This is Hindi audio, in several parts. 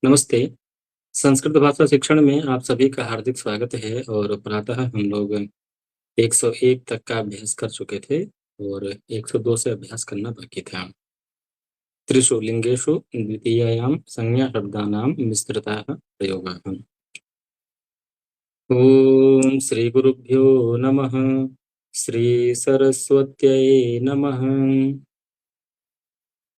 नमस्ते। संस्कृत भाषा शिक्षण में आप सभी का हार्दिक स्वागत है और प्रातः हम लोग 101 तक का अभ्यास कर चुके थे और 102 से अभ्यास करना बाकी था। त्रिषु लिंगेषु द्वितीयायां संज्ञाशब्दानां विस्तृताः प्रयोगाः। ॐ श्रीगुरुभ्यो नमः। श्रीसरस्वत्यै नमः।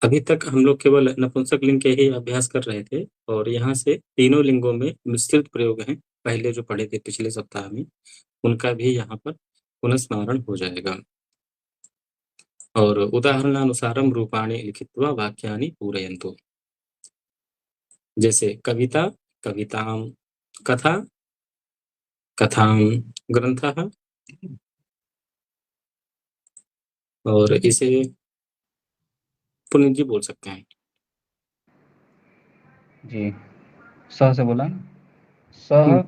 अभी तक हम लोग केवल नपुंसक लिंग के ही अभ्यास कर रहे थे और यहाँ से तीनों लिंगों में विस्तृत प्रयोग हैं, पहले जो पढ़े थे पिछले सप्ताह में, उनका भी यहाँ पर पुनस्मरण हो जाएगा। और उदाहरणानुसारं रूपाणि लिखित्वा वाक्यानि पूरयन्तु। जैसे कविता, कवितां, कथा, कथां, ग्रंथः। और इसे पुनीत जी बोल सकते हैं। जी, सः से बोला ना? सः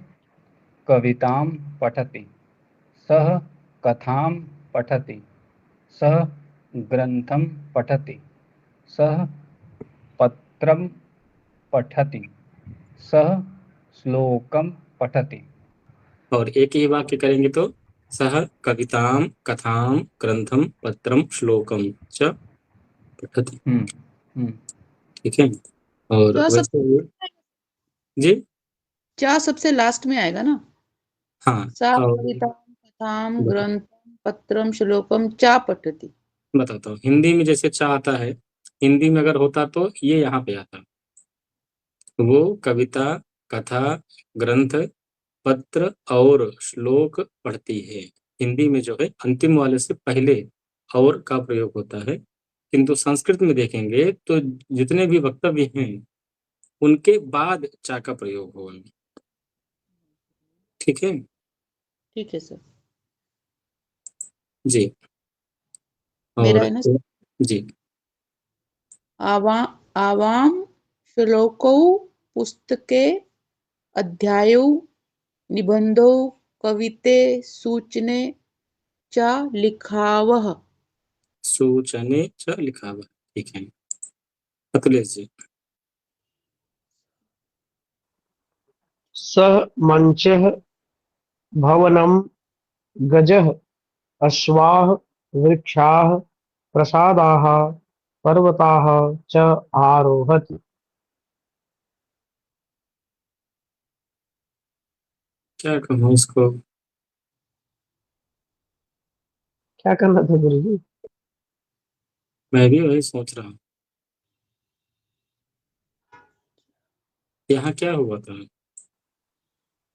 कवितां पठति, सः कथां पठति, सः ग्रन्थं पठति, सः पत्रं पठति, सः श्लोकं पठति। और एक ही वाक्य करेंगे तो सः कवितां, कथां, ग्रंथं, पत्रं, श्लोकं च पठति। ठीक है। और चा सब वैसे जी चा सबसे लास्ट में आएगा ना? हाँ। सा और कवितां कथां ग्रंथं पत्रं श्लोकं चा पठति। बताता हूँ, हिंदी में जैसे चा आता है, हिंदी में अगर होता तो ये यहाँ पे आता। वो कविता, कथा, ग्रंथ, पत्र और श्लोक पढ़ती है। हिंदी में जो है अंतिम वाले से पहले और का प्रयोग होता है, किंतु संस्कृत में देखेंगे तो जितने भी वक्तव्य हैं उनके बाद चा का प्रयोग होगा। ठीक है। ठीक है सर। जी। मेरा और है ना? जी आवां श्लोकौ पुस्तके अध्यायौ निबंधौ कविते सूचने च लिखावः। सूचने च लिखा हुआ। ठीक है। अखिलेश जी। सः मञ्चः भवनं गजः अश्वाः वृक्षाः प्रासादाः पर्वताः च आरोहति। क्या कहूँ इसको? क्या करना था गुरुजी? मैं भी वही सोच रहा हूँ, यहाँ क्या हुआ था?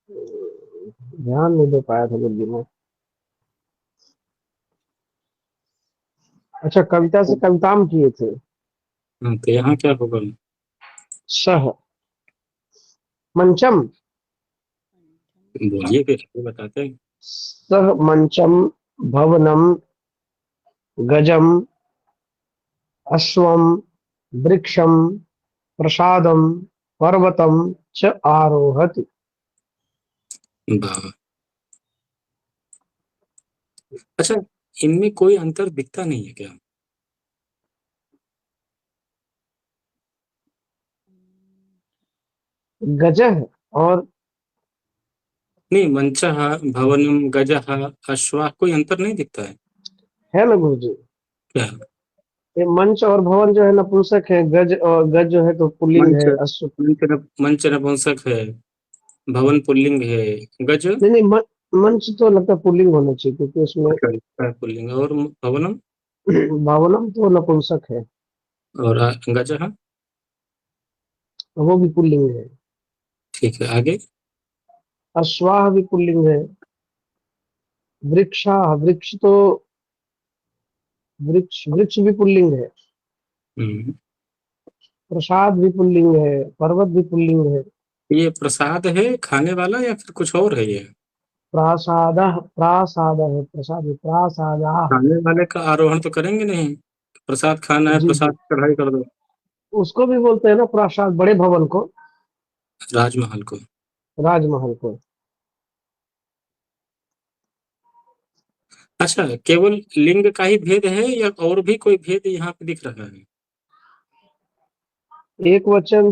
ध्यान नहीं दे पाया था गुरुजी में। अच्छा, कविता से कविताम किए थे। हाँ, तो यहाँ क्या होगा? सह मंचम, बोलिए फिर, ये बताते हैं। सह मंचम भवनम गजम अश्वम वृक्षम प्रसादम पर्वतम च आरोहति। वाह। अच्छा, इनमें कोई अंतर दिखता नहीं है क्या? गजह और नहीं, मंचः, भवनम, गजः, अश्वाः, कोई अंतर नहीं दिखता है ना गुरुजी? क्या? ये मंच और भवन जो है नपुंसक है, गज और गज जो है तो पुल्लिंग मंच है, अश्व मंच नपुंसक है, भवन पुल्लिंग है, गज नहीं नहीं मंच तो लगता है पुल्लिंग होना चाहिए क्योंकि उसमें पुल्लिंग, और भवनम भावनम तो नपुंसक है, और गजः। वो भी पुल्लिंग है। ठीक है, आगे। अश्वाह भी पुल्लिंग है। वृक्षा, वृक्ष तो वृक्ष वृक्ष भी पुल्लिंग है। हम्म, प्रसाद भी पुल्लिंग है, पर्वत भी पुल्लिंग है। ये प्रसाद है खाने वाला या फिर कुछ और है? ये प्रासाद, प्रासाद है, प्रसाद प्रासादा। खाने वाले का आरोहण तो करेंगे नहीं, प्रसाद खाना है जी जी, प्रसाद चढ़ाई कर दो। उसको भी बोलते हैं ना प्रासाद, बड़े भवन को, राजमहल को। राजमहल को। अच्छा, केवल लिंग का ही भेद है या और भी कोई भेद यहाँ पे दिख रहा है? एक वचन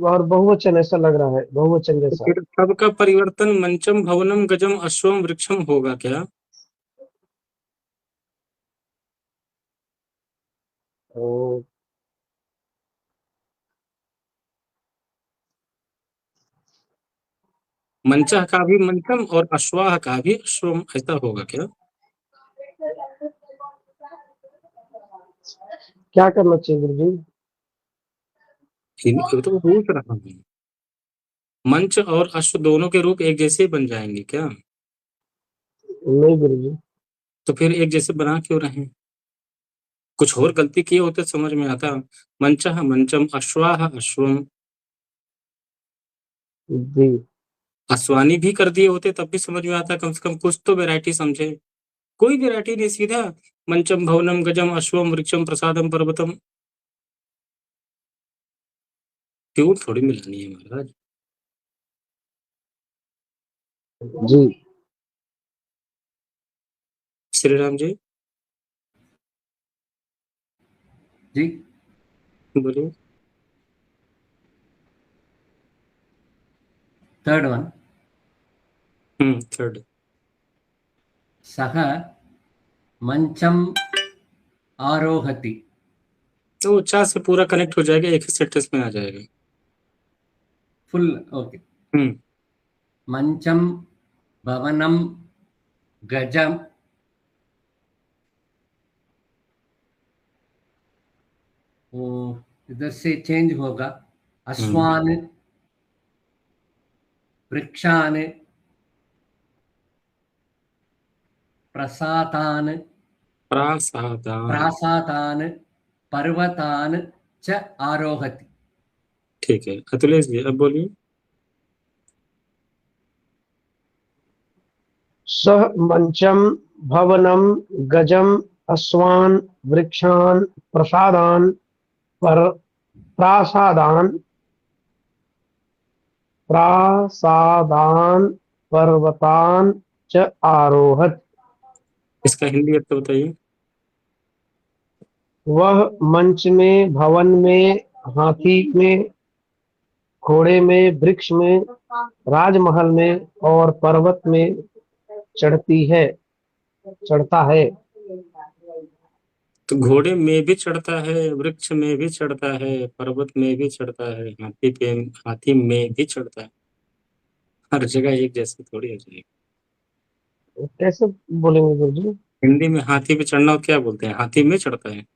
और बहुवचन ऐसा लग रहा है, बहुवचन तो जैसा। फिर सबका परिवर्तन मंचम भवनम गजम अश्वम वृक्षम होगा क्या? तो मंचह का भी मंचम और अश्वाह का भी अश्वम, ऐसा होगा क्या? क्या करना चाहिए गुरु जी? ये तो पूछ रहा हूँ। मंच और अश्व दोनों के रूप एक जैसे बन जाएंगे क्या? नहीं गुरु जी। तो फिर एक जैसे बना क्यों रहे? कुछ और गलती किए होते समझ में आता। मंचह मंचम, अश्वाह अश्वम, जी अश्वानी भी कर दिए होते तब भी समझ में आता, कम से कम कुछ तो वैरायटी समझे। कोई वैरायटी नहीं, सीधा मंचम भवनम गजम अश्वम वृक्षम प्रसादम पर्वतम। क्यों थोड़ी मिलानी है महाराज। जी। श्री राम जी जी बोलिए। Third one, third. सः मंचम आरोहति। तो 4 से पूरा कनेक्ट हो जाएगा, एक ही सेंटेंस में आ जाएगा। Full okay. हम्म मंचम भवनम गजम वो इधर से चेंज होगा। अश्वान, वृक्षान, प्रसातान, प्रासादान। प्रासातान, पर्वतान च आरोहति। ठीक है अतुलेश जी अब बोलिए। सह मंचम भवनम गजम अश्वान वृक्षान प्रसादान पर प्रासादान प्रासादान पर्वतान च आरोहत। इसका हिंदी अर्थ बताइए। वह मंच में, भवन में, हाथी में, घोड़े में, वृक्ष में, राजमहल में और पर्वत में चढ़ता है। तो घोड़े में भी चढ़ता है, वृक्ष में भी चढ़ता है, पर्वत में भी चढ़ता है, हाथी में भी चढ़ता है। हर जगह एक जैसे थोड़ी हो जाएगी। कैसे बोलेंगे गुरु जी? हिंदी में हाथी पे चढ़ना क्या बोलते हैं? हाथी में चढ़ता है,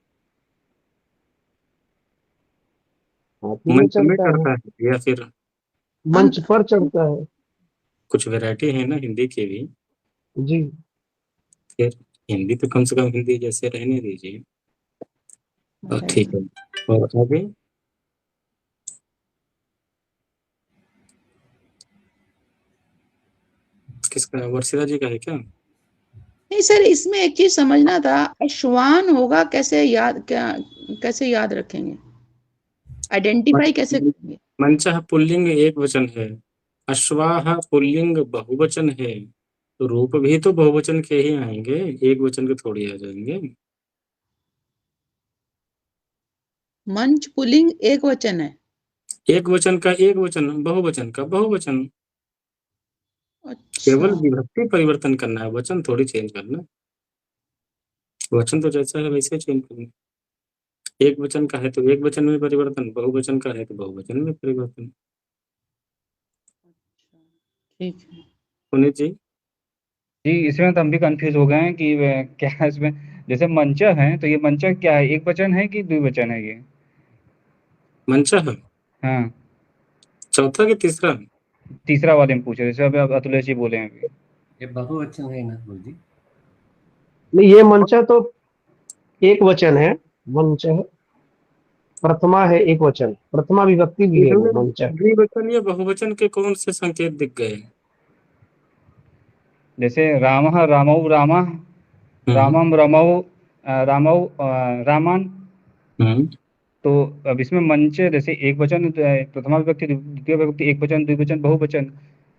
हाथी में मंच में चढ़ता है, चढ़ता है, या फिर मंच पर चढ़ता है। कुछ वैरायटी है ना हिंदी की भी। जी फिर हिंदी तो कम से कम हिंदी जैसे रहने दीजिए। ठीक है और आगे। किसका, वर्षिता जी का है क्या? नहीं सर, इसमें एक चीज समझना था, अश्वान होगा कैसे याद रखेंगे, आइडेंटिफाई कैसे करेंगे? मंचः पुल्लिंग एक वचन है, अश्वाह पुल्लिंग बहुवचन है, तो रूप भी तो बहुवचन के ही आएंगे, एक वचन के थोड़ी आ जाएंगे। मंच पुल्लिंग एक वचन है। एक वचन का एक वचन, बहुवचन का बहुवचन। अच्छा केवल विभक्ति परिवर्तन करना है, वचन थोड़ी चेंज करना। वचन तो जैसा है वैसे चेंज करना। एक वचन का है तो एक वचन में परिवर्तन, बहुवचन का है तो बहुवचन में परिवर्तन। ठीक है। पुनीत जी जी इसमें तो हम भी कंफ्यूज हो गए हैं कि क्या है इसमें। जैसे मंचा है तो ये मंचा क्या है, एक वचन है कि द्विवचन है ये? मंचः हाँ चौथा कि तीसरा? तीसरा वाले में पूछे, जैसे अभी अतुलेश जी बोले हैं अभी। ये बहुवचन है ना गुरु जी? नहीं, ये मंच तो एक वचन है। मंच प्रथमा है, एक वचन, प्रथमा विभक्ति भी है वो मंच। द्विवचन या बहुवचन के कौन से संकेत दिख गए? जैसे रामः रामौ रामः, रामम रमौ रामौ रामान। हम्म तो अब इसमें मंच जैसे एक वचन प्रथमा विभक्ति, द्वितीय विभक्ति, एक वचन, द्विवचन, बहुवचन,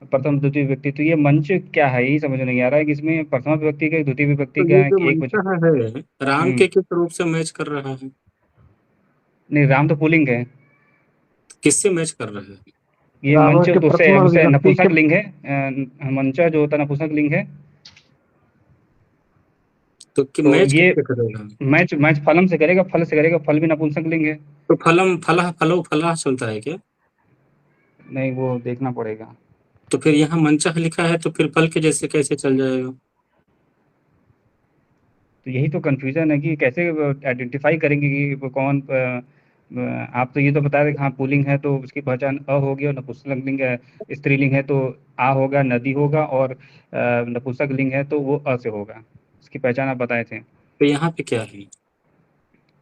प्रथम द्वितीय विभक्ति। तो ये मंच क्या है, यही समझ नहीं आ रहा है कि इसमें प्रथमा विभक्ति का, द्वितीय विभक्ति तो का ये है जो कि एक वचन। मंचः है राम के किस रूप से मैच कर रहा है? नहीं राम तो पुल्लिंग है। किससे मैच कर रहा है? ये रावण मंच के तो प्रथमा विभक्ति नपुंसक के लिंग है। मंचा जो होता है नपुंसक लिंग है। तो तो मैच ये किससे करेगा? मैच फलम से करेगा, फल से करेगा, फल भी नपुंसक लिंग है। तो फलम फला फलो फला चलता है क्या? नहीं, वो देखना पड़ेगा। तो फिर यहाँ मंचा लिखा है तो फिर फल के जैसे कैसे चल जाएगा? तो यही तो कंफ्यूजन है कि कैसे आइडेंटिफाई करेंगे कि वो कौन। आप तो ये तो बता रहे हाँ पुल्लिंग है तो उसकी पहचान अ होगी, और नपुंसक लिंग है, स्त्रीलिंग है तो आ होगा, नदी होगा, और नपुंसक लिंग है तो वो अ से होगा। इसकी पहचान आप बताए थे। तो यहाँ पे क्या है?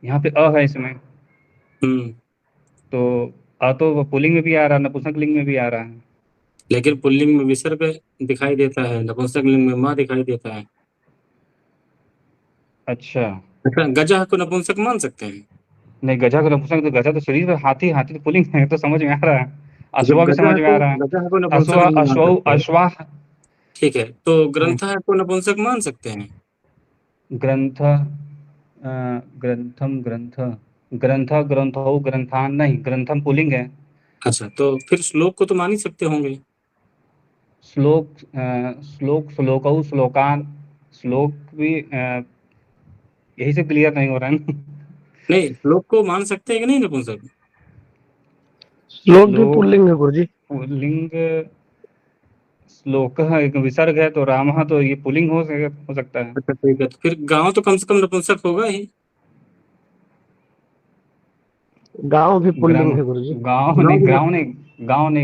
यहाँ पे अ है इसमें। तो अ तो पुल्लिंग में भी आ रहा है, नपुंसक लिंग में भी आ रहा है। लेकिन पुल्लिंग में विसर्ग दिखाई देता है, नपुंसक लिंग में माँ दिखाई देता है। अच्छा। अच्छा, गजा को नपुंसक मान सकते हैं? नहीं, गजा को नपुंसक, तो गजा तो शरीर पर, हाथी हाथी तो पुल्लिंग है, तो समझ में आ रहा है। जब अश्वा भी समझ में आ रहा है। गजा को नपुंसक अश्वा नहीं मान अश्व सकते, अश्वा ठीक है, तो ग्रंथा को नपुंसक मान सकते हैं? ग्रंथ ग्रंथम ग्रंथ ग्रंथ ग्रंथौ ग्रंथान नहीं, ग्रंथम पुल्लिंग है। अच्छा, तो फिर श्लोक को तो मान ही सकते होंगे। श्लोक श्लोक श्लोकौ श्लोकान, श्लोक भी यही से क्लियर नहीं हो रहा है ना। नहीं, श्लोक को मान सकते हैं कि नहीं नपुंसक? श्लोक भी श्लोक पुल्लिंग है गुरुजी। पुल्लिंग, श्लोक एक विसर्ग है तो राम तो ये पुल्लिंग हो सकता है। अच्छा ठीक है, तो फिर गांव तो कम से कम नपुंसक होगा ही। गांव भी पुल्लिंग ग्राम, है गुरुजी।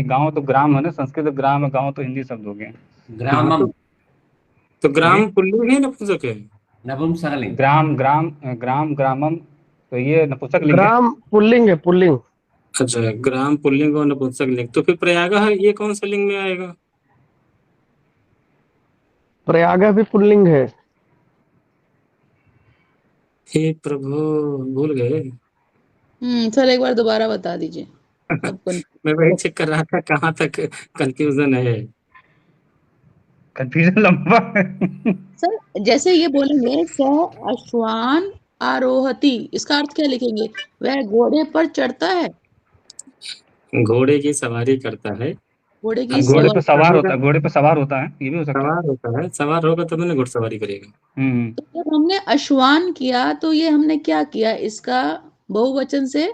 गांव तो ग्राम है ना, संस्कृत ग्राम है, गांव तो हिंदी शब्द हो गया। ग्रामम तो ग्राम पुल्लिंग है नपुंसक है? नपुंसकलिंग। ग्राम ग्राम ग्राम ग्रामम, तो ये नपुंसक लिंग है। ग्राम पुल्लिंग है, पुल्लिंग। अच्छा, ग्राम पुल्लिंग और नपुंसक लिंग, तो फिर प्रयाग है, ये कौन सा लिंग में आएगा? प्रयागा भी पुल्लिंग है। हे प्रभु, भूल गए। सर एक बार दोबारा बता दीजिए सबको। मैं वही चेक कर रहा था कहाँ तक कंफ्यूजन है। कंफ्यूजन लंबा है। सर जैसे ये बोलेंगे स अश्वान आरोहति, इसका अर्थ क्या लिखेंगे? वह घोड़े पर चढ़ता है, घोड़े की सवारी करता है। घोड़े की अब घोड़े सेवा। पे सवार होता है, घोड़े पे सवार होता है, ये भी हो सकता है। सवार होता है, सवार होगा तब मैंने घुड़सवारी करेगा। तो जब हमने अश्वान किया तो ये हमने क्या किया? इसका बहुवचन से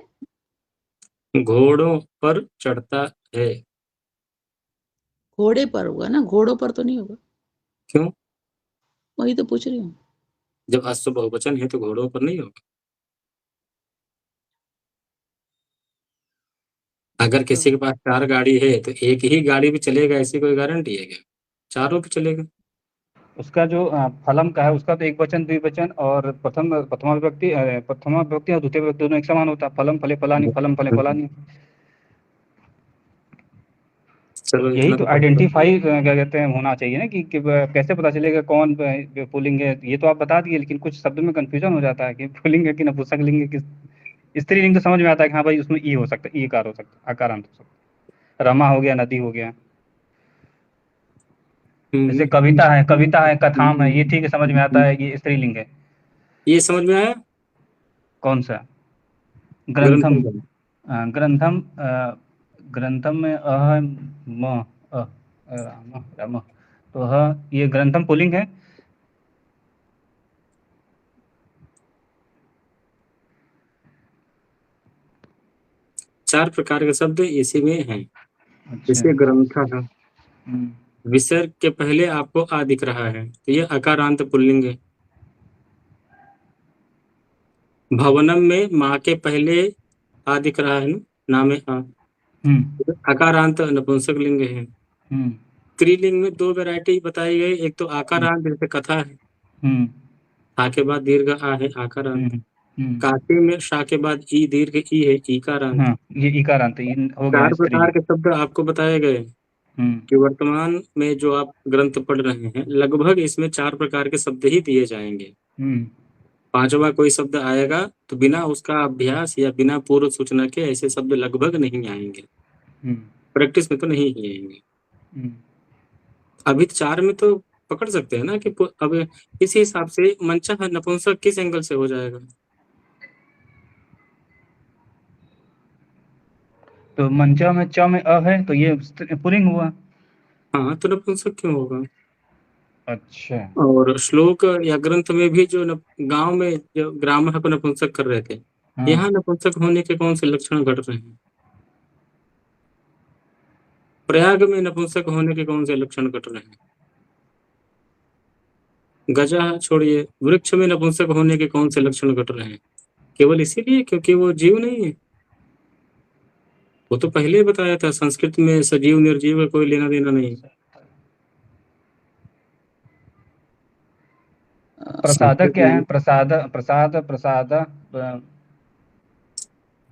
घोड़ों पर चढ़ता है। घोड़े पर होगा ना, घोड़ों पर तो नहीं होगा। क्यों? वही तो पूछ रही हूँ। जब अश्व बहुवचन है तो घोड़ों पर नहीं होगा। अगर किसी के पास 4 गाड़ी है तो एक ही गाड़ी भी चलेगा, ऐसी कोई गारंटी है क्या? चारों पे चलेगा। उसका जो फलम का है उसका तो एक वचन द्विवचन और प्रथमा विभक्ति और द्वितीय विभक्ति दोनों एक समान होता है। फलम फले फलानी, फलम फले फलानी। चलो यही इतना तो तो पता चल आइडेंटिफाई क्या कहते हैं होना चाहिए ना कि कैसे पता चलेगा कौन पुल्लिंग है। ये तो आप बता दिए, लेकिन कुछ शब्द में कंफ्यूजन हो जाता है कि पुल्लिंग है कि नपुंसक लिंग है कि स्त्रीलिंग। तो समझ में आता है कि हाँ भाई उसमें ई हो सकता है, ई कार हो सकता है, आकारांत हो सकता है। रमा हो गया, नदी हो गया। जैसे कविता है, कथाम है, ये ठीक है, समझ में आता है ये स्त्रीलिंग है। ये समझ में आया। कौन सा? ग्रंथम। ग्रंथम। ग्रंथम ग्रंथम में अह म राम राम, तो ये ग्रंथम पुल्लिंग है। चार प्रकार के शब्द इसी में हैं। अच्छा। जैसे ग्रंथ है, हम्म, विसर्ग के पहले आपको आ दिख रहा है तो ये अकारांत पुल्लिंग है। भवनम में माँ के पहले आ दिख रहा है ना, नाम है आ, अकारांत नपुंसक लिंग है। स्त्रीलिंग में 2 वैरायटी बताई गई, एक तो आकारांत जैसे कथा है, आ के बाद दीर्घ आ है आकारांत। काके में शा के बाद ई दीर्घ ई है ईकारांत। हाँ, ये इकारांत ये हो गया 4 प्रकार स्त्रीलिंग। के शब्द आपको बताए गए कि वर्तमान में जो आप ग्रंथ पढ़ रहे हैं लगभग इसमें 4 प्रकार के शब्द ही दिए जाएंगे। 5वां कोई शब्द आएगा तो बिना उसका अभ्यास या बिना पूर्व सूचना के ऐसे शब्द लगभग नहीं आएंगे, प्रैक्टिस में तो नहीं ही आएंगे। अभी 4 में तो पकड़ सकते हैं ना कि अब इस हिसाब से मंचा नपुंसक किस एंगल से हो जाएगा? तो मंचा में च में अ है तो ये पुल्लिंग हुआ। हाँ, तो नपुंसक क्यों होगा? अच्छा। और श्लोक या ग्रंथ में भी जो गांव में जो ग्रामर को नपुंसक कर रहे थे, हाँ। यहाँ नपुंसक होने के कौन से लक्षण घट रहे हैं? प्रयाग में नपुंसक होने के कौन से लक्षण घट रहे हैं? गजा छोड़िए, वृक्ष में नपुंसक होने के कौन से लक्षण घट रहे हैं? केवल इसीलिए क्योंकि वो जीव नहीं है? वो तो पहले ही बताया था, संस्कृत में सजीव निर्जीव का कोई लेना देना नहीं। प्रसादक क्या है? प्रसाद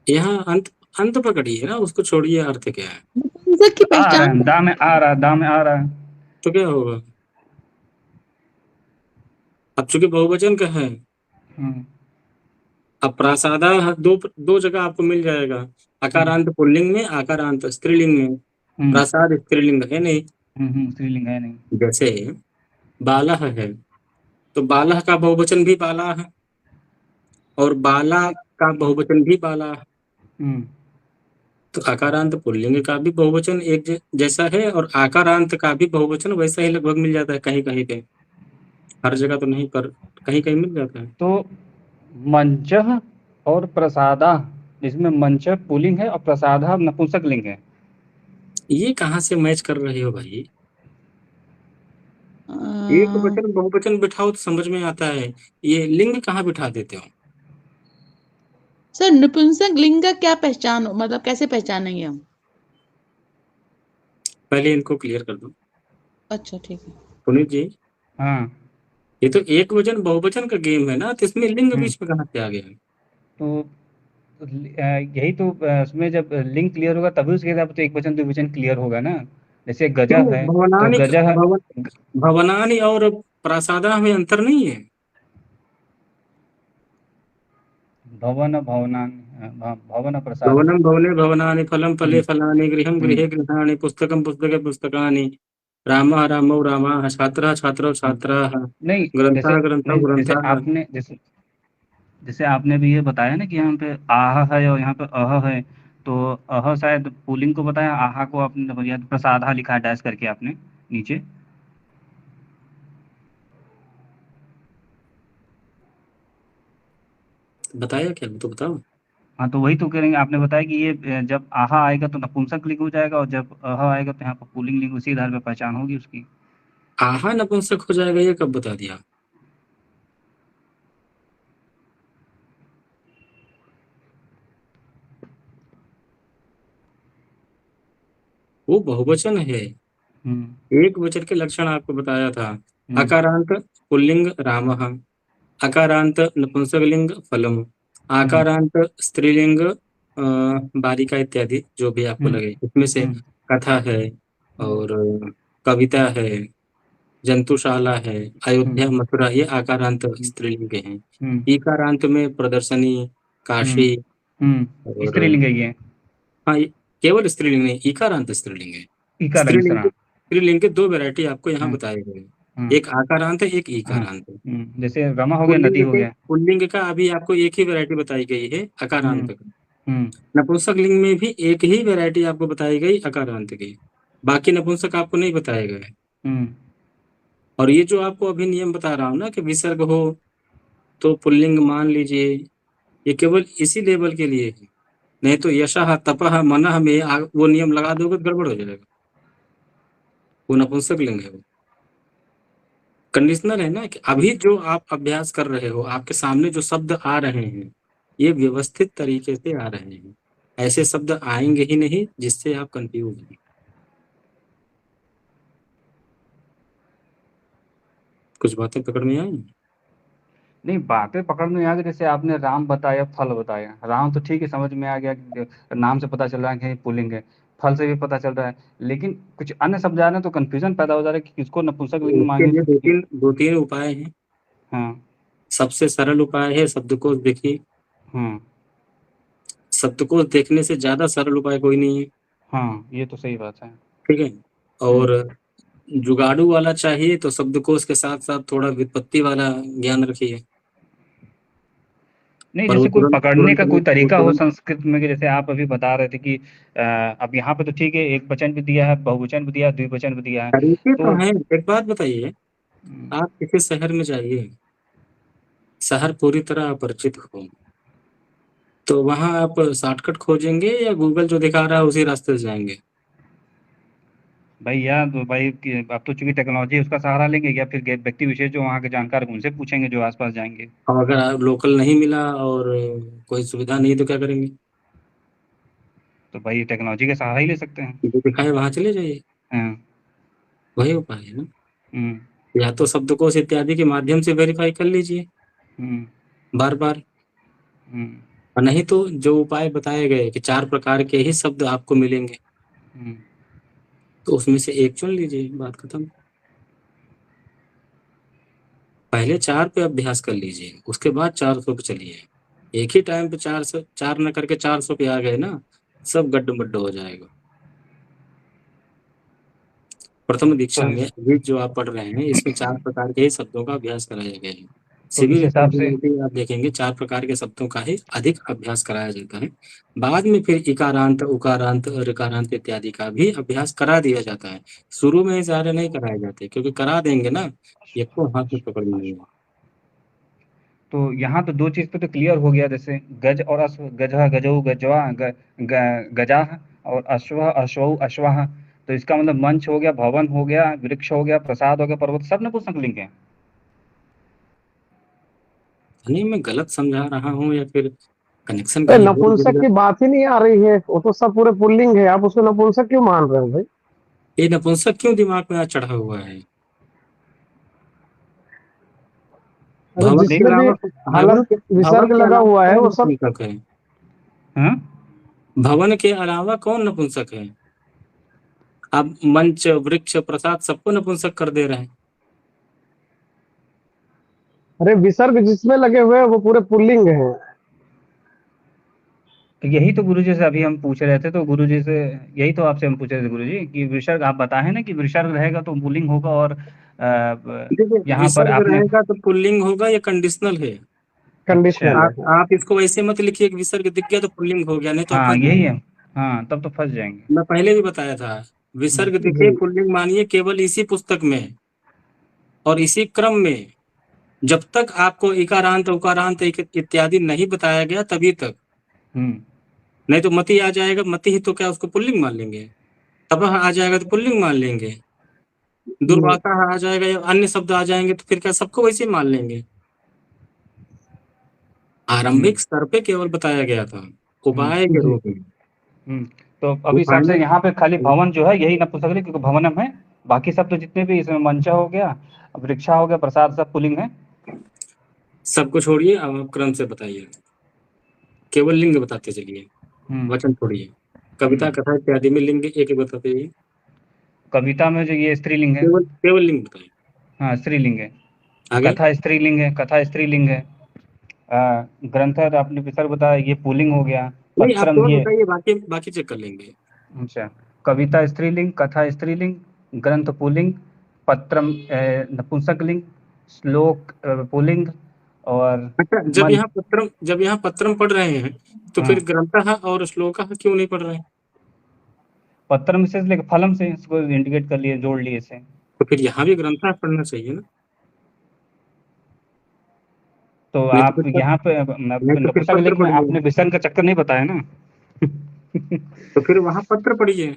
यहाँ अंत अंत पकड़िए ना, उसको छोड़िए, अर्थ क्या है? नपुंसक की आ रहा पहचान है, दा में आ रहा है, दा में आ रहा है। तो क्या होगा? अब चूंकि बहुवचन का है, हम्म, अब प्रासादा दो जगह आपको मिल जाएगा, अकारांत पुल्लिंग में, आकारांत स्त्रीलिंग में। हम्म, प्रासाद स्त्रीलिंग है नहीं। स्त्रीलिंग है नहीं। जैसे बालह है, तो बालह का बहुवचन भी बाला है, और बाला का बहुवचन भी बाला है। हम्म, तो आकारांत पुल्लिंग का भी बहुवचन एक जैसा है, और आकारांत का भी बहुवचन वैसा ही लगभग मिल जाता है, कहीं कहीं पे, हर जगह तो नहीं, पर कहीं कहीं मिल जाता है। तो मंचः और प्रसादा, जिसमें मंचः पुल्लिंग है और प्रसादा नपुंसक लिंग है। ये कहाँ से मैच कर रहे हो भाई? अ, एक वचन बहुवचन बिठाओ तो समझ में आता है, ये लिंग कहाँ बिठा देते हो? सर नपुंसक लिंग का क्या पहचान, मतलब कैसे पहचानेंगे हम? पहले इनको क्लियर कर दो। अच्छा ठीक है। पुनीत जी, हाँ, ये तो एक वचन बहुवचन का गेम है ना, तो इसमें लिंग हम्म, बीच में कहाँ से आ गया? तो यही तो उसमें जब लिंक क्लियर होगा तभी उसके हिसाब से एक वचन दो वचन क्लियर होगा ना। जैसे गजा क्यों? है तो गजा भवनानि और प्रासादा में अंतर नहीं है? भवन भवन प्रसाद। भवनम भवने भवनानि, फलम फले हम्म, फलानि, गृहम गृहे गृहाणि, पुस्तकम पुस्तके पुस्तकानि, रामः रामौ रामाः, छात्रः छात्रौ छात्राः, नहीं जैसे ग्रंथः ग्रंथौ नहीं जैसे ग्रंथाः। आपने जैसे आपने भी ये बताया ना कि यहाँ पे आह है और यहाँ पे अह है, तो अह शायद पुल्लिंग को बताया, आहा को आपने या तो प्रसादा लिखा है डैश करके आपने नीचे। बताया क्या, तो बताओ। हाँ तो वही तो करेंगे, आपने बताया कि ये जब आहा आएगा तो नपुंसक लिंग हो जाएगा और जब अह आएगा तो यहाँ पर पुल्लिंग लिंग, उसी आधार पर पहचान होगी उसकी। आहा नपुंसक हो जाएगा, ये कब बता दिया? वो बहुवचन है, हम्म, एक वचन के लक्षण आपको बताया था। हम्म, अकारांत पुल्लिंग रामः, अकारांत नपुंसकलिंग फलम, आकारांत स्त्रीलिंग बालिका इत्यादि, जो भी आपको हम्म, लगे। इसमें से हम्म, कथा है, और कविता है, जंतुशाला है, अयोध्या मथुरा, ये आकारांत स्त्रीलिंग के हैं। हम्म, ईकारांत में प्रदर्शनी, काशी, और स्त्रीलिंग है ये। हाँ, ये केवल स्त्रीलिंग नहीं, ईकारांत स्त्रीलिंग है। इका लिंग स्त्रीलिंग सरा। स्त्रीलिंग के दो वैरायटी आपको यहाँ हम्म, बताए गए हैं, हम्म, एक आकारांत है, एक हाँ, ईकारांत है। जैसे रमा हो गया, नदी हो गया। पुल्लिंग का अभी आपको एक ही वैरायटी बताई गई है, हम्म, अकारांत का। हम्म, नपुंसक लिंग में भी एक ही वैरायटी आपको बताई गई, अकारांत की। बाकी नपुंसक आपको नहीं बताए गए। हम्म, और ये जो आपको अभी नियम बता रहा हूँ ना, कि विसर्ग हो तो पुल्लिंग मान लीजिए, ये केवल इसी लेवल के लिए है। नहीं तो यशः तपः मनः में वो नियम लगा दोगे तो गड़बड़ हो जाएगा, वो नपुंसक लिंग है। वो कंडीशनल है ना, कि अभी जो आप अभ्यास कर रहे हो, आपके सामने जो शब्द आ रहे हैं, ये व्यवस्थित तरीके से आ रहे हैं। ऐसे शब्द आएंगे ही नहीं जिससे आप कंफ्यूज हैं। कुछ बातें पकड़ में आई? नहीं बातें पकड़ में आ गई। जैसे आपने राम बताया, फल बताया, राम तो ठीक है समझ में आ गया कि नाम से पता चल रहा है कि पुल्लिंग है, फल से भी पता चल रहा है, लेकिन कुछ अन्य शब्द आ रहे हैं तो कंफ्यूजन पैदा हो जा रहा है कि किसको नपुंसक तो लिंग उसके मांगे लिए तो दो तीन उपाय हैं। हाँ, सबसे सरल उपाय है शब्दकोश देखिए। हाँ, शब्दकोश देखने से ज्यादा सरल उपाय कोई नहीं है। हाँ, ये तो सही बात है। ठीक है। और जुगाड़ू वाला चाहिए तो शब्दकोश के साथ साथ थोड़ा व्युत्पत्ति वाला ज्ञान रखिए। नहीं, पर जैसे वो कोई तुरंत पकड़ने का कोई तुरंत तरीका हो तुरंत संस्कृत में, कि जैसे आप अभी बता रहे थे कि अब यहाँ पे तो ठीक है, एक वचन भी दिया है, बहुवचन भी दिया है, द्विवचन भी दिया है, तरीके तो तो हैं। एक बात बताइए, आप किसी शहर में जाइए, शहर पूरी तरह अपरिचित हो, तो वहां आप शॉर्टकट खोजेंगे या गूगल जो दिखा रहा है उसी रास्ते से जाएंगे? भैया तो भाई अब तो चूंकि टेक्नोलॉजी है उसका सहारा लेंगे, या फिर व्यक्ति विशेष जो वहाँ के जानकार हैं, उनसे पूछेंगे जो आसपास जाएंगे। और अगर आप लोकल नहीं मिला और कोई सुविधा नहीं तो क्या करेंगे? तो भाई टेक्नोलॉजी का सहारा ही ले सकते हैं। जो दिखाए वहां चले जाइए, हाँ। वही उपाय है ना। हम्म। या तो शब्दकोश इत्यादि के माध्यम से वेरीफाई कर लीजिए हम्म। बार बार, हम्म। और नहीं तो जो उपाय बताए गए कि 4 प्रकार के ही शब्द आपको मिलेंगे, हम्म। तो उसमें से एक चुन लीजिए, बात खत्म। पहले 4 पे अभ्यास कर लीजिए, उसके बाद 400 पे चलिए। एक ही टाइम पे 4 न करके 400 पे आ गए ना, सब गड्ढ मड्ढ हो जाएगा। प्रथम दीक्षा तो में अभी जो आप पढ़ रहे हैं, इसमें 4 प्रकार के ही शब्दों का अभ्यास कराया गया है। तो इस सिविल हिसाब से इंजीनियरिंग आप देखेंगे 4 प्रकार के शब्दों का ही अधिक अभ्यास कराया जाता है। बाद में फिर इकारांत, उकारांत, ऋकारांत इत्यादि का भी अभ्यास करा दिया जाता है। शुरू में ही सारे नहीं कराए जाते, क्योंकि करा देंगे ना, ये तो हाथ में पकड़ लेंगे। तो यहाँ तो दो चीज पे तो क्लियर हो गया, जैसे गज और अश्व, गजह गजऊ गजवा गजाह, और अश्व अश्वऊ अश्वाह। तो इसका मतलब मंच हो गया, भवन हो गया, वृक्ष हो गया, प्रसाद हो गया, पर्वत, सब नपुंसकलिंग है। नहीं, मैं गलत समझा रहा हूँ या फिर कनेक्शन अरे कहीं और जुड़ नपुंसक गया? की बात ही नहीं आ रही है, वो तो सब पूरे पुल्लिंग है, आप उसको नपुंसक क्यों मान रहे हो भाई? ये नपुंसक क्यों दिमाग में आज चढ़ा हुआ है? अरे भवन के जिसमें भी अलावा हालत भवन विसर्ग के लगा अलावा हुआ है कौन वो सब। नपुंसक है? हाँ? भवन के अलावा कौन नपुंसक है? आप मंच, वृक्ष, प्रसाद सबको नपुंसक कर दे रहे हैं। अरे विसर्ग जिसमें लगे हुए हैं वो पूरे पुल्लिंग है। तो यही तो गुरुजी से अभी हम पूछ रहे थे, तो गुरुजी से यही तो आपसे हम पूछ रहे थे गुरुजी, कि विसर्ग आप बताए ना कि विसर्ग रहेगा तो पुल्लिंग होगा, और देखिए, यहाँ पर विसर्ग आपने। रहेगा तो पुल्लिंग होगा, ये कंडीशनल है। अच्छा। कंडीशनल है। आप इसको ऐसे मत लिखिए कि विसर्ग दिख गया तो पुल्लिंग हो गया, नहीं तो आप हाँ फंस यही जाएंगे। है। हाँ, तब तो फंस जाएंगे। मैं पहले भी बताया था, विसर्ग दिखे जी। पुल्लिंग मानिए केवल इसी पुस्तक में और इसी क्रम में। जब तक आपको इकारांत, उकारांत इत्यादि नहीं बताया गया तभी तक। हम्म। नहीं तो मति आ जाएगा, मति ही तो क्या उसको पुल्लिंग मान लेंगे? तब आ जाएगा तो पुल्लिंग मान लेंगे। दुर्वासा आ जाएगा या अन्य शब्द आ जाएंगे तो फिर क्या सबको वैसे ही मान लेंगे? हम्म। आरंभिक स्तर पे केवल बताया गया था हम्म। उपाय के जी। रूप में। हम्म। तो अभी हिसाब से फाइनल यहाँ पे खाली भवन जो है यही नपुंसकलिंग, क्योंकि भवनम है। बाकी सब तो जितने भी इसमें मंचा हो गया, वृक्षा हो गया, प्रसाद, सब पुल्लिंग है। सबको छोड़िए, अब आप क्रम से बताइए। केवल लिंग बताते चलिए, हम्म। वचन छोड़िए। कविता, हम्म। कथा इत्यादि में लिंग एक एक बताते जाइए। कविता में जो ये स्त्रीलिंग है। केवल केवल लिंग बताइए। हाँ, स्त्रीलिंग है। आगे कथा स्त्रीलिंग है, कथा स्त्रीलिंग है। ग्रंथ आपने विसर्ग बताया, ये पुल्लिंग हो गया। नहीं, आप पत्रम केवल ये। बताइए, बाकी बाकी चेक कर लेंगे। अच्छा। कविता स्त्रीलिंग, कथा स्त्रीलिंग, ग्रंथ पुल्लिंग, पत्रम नपुंसकलिंग, श्लोक पुल्लिंग, और अच्छा, मंच। जब यहाँ पत्रम पढ़ रहे हैं तो हाँ, फिर ग्रंथः और श्लोकः क्यों नहीं पढ़ रहे हैं? पत्रम से लेकर फलम से इसको इंडिकेट कर लिए, जोड़ लिए इसे। तो फिर यहाँ भी ग्रंथः पढ़ना चाहिए ना। तो नहीं तो आप फिर यहाँ पे नहीं तो फिर पत्र नपुंसकलिंग में पढ़िए। आपने विसर्ग का चक्कर नहीं बताया ना। तो फिर वहां पत्र पढ़िए।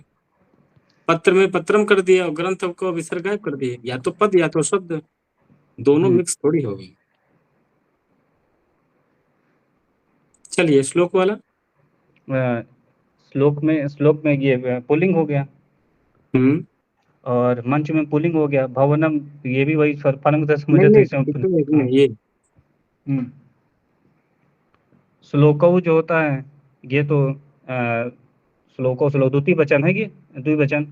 पत्र में पत्रम कर दिया और ग्रंथ को विसर्ग गायब कर दिए। या तो पद या तो शब्द, दोनों हम्म। मिक्स थोड़ी हो गई। चलिए श्लोक वाला। श्लोक में ये पुल्लिंग हो गया, हम्म। और मंच में पुल्लिंग हो गया। भवनम, ये भी वही फलंग से नहीं मुझे तो नहीं, इसमें इसमें हाँ। इसमें ये हम्म। श्लोकऊ जो होता है, ये तो श्लोको श्लोक द्वितीय वचन है, ये द्विवचन।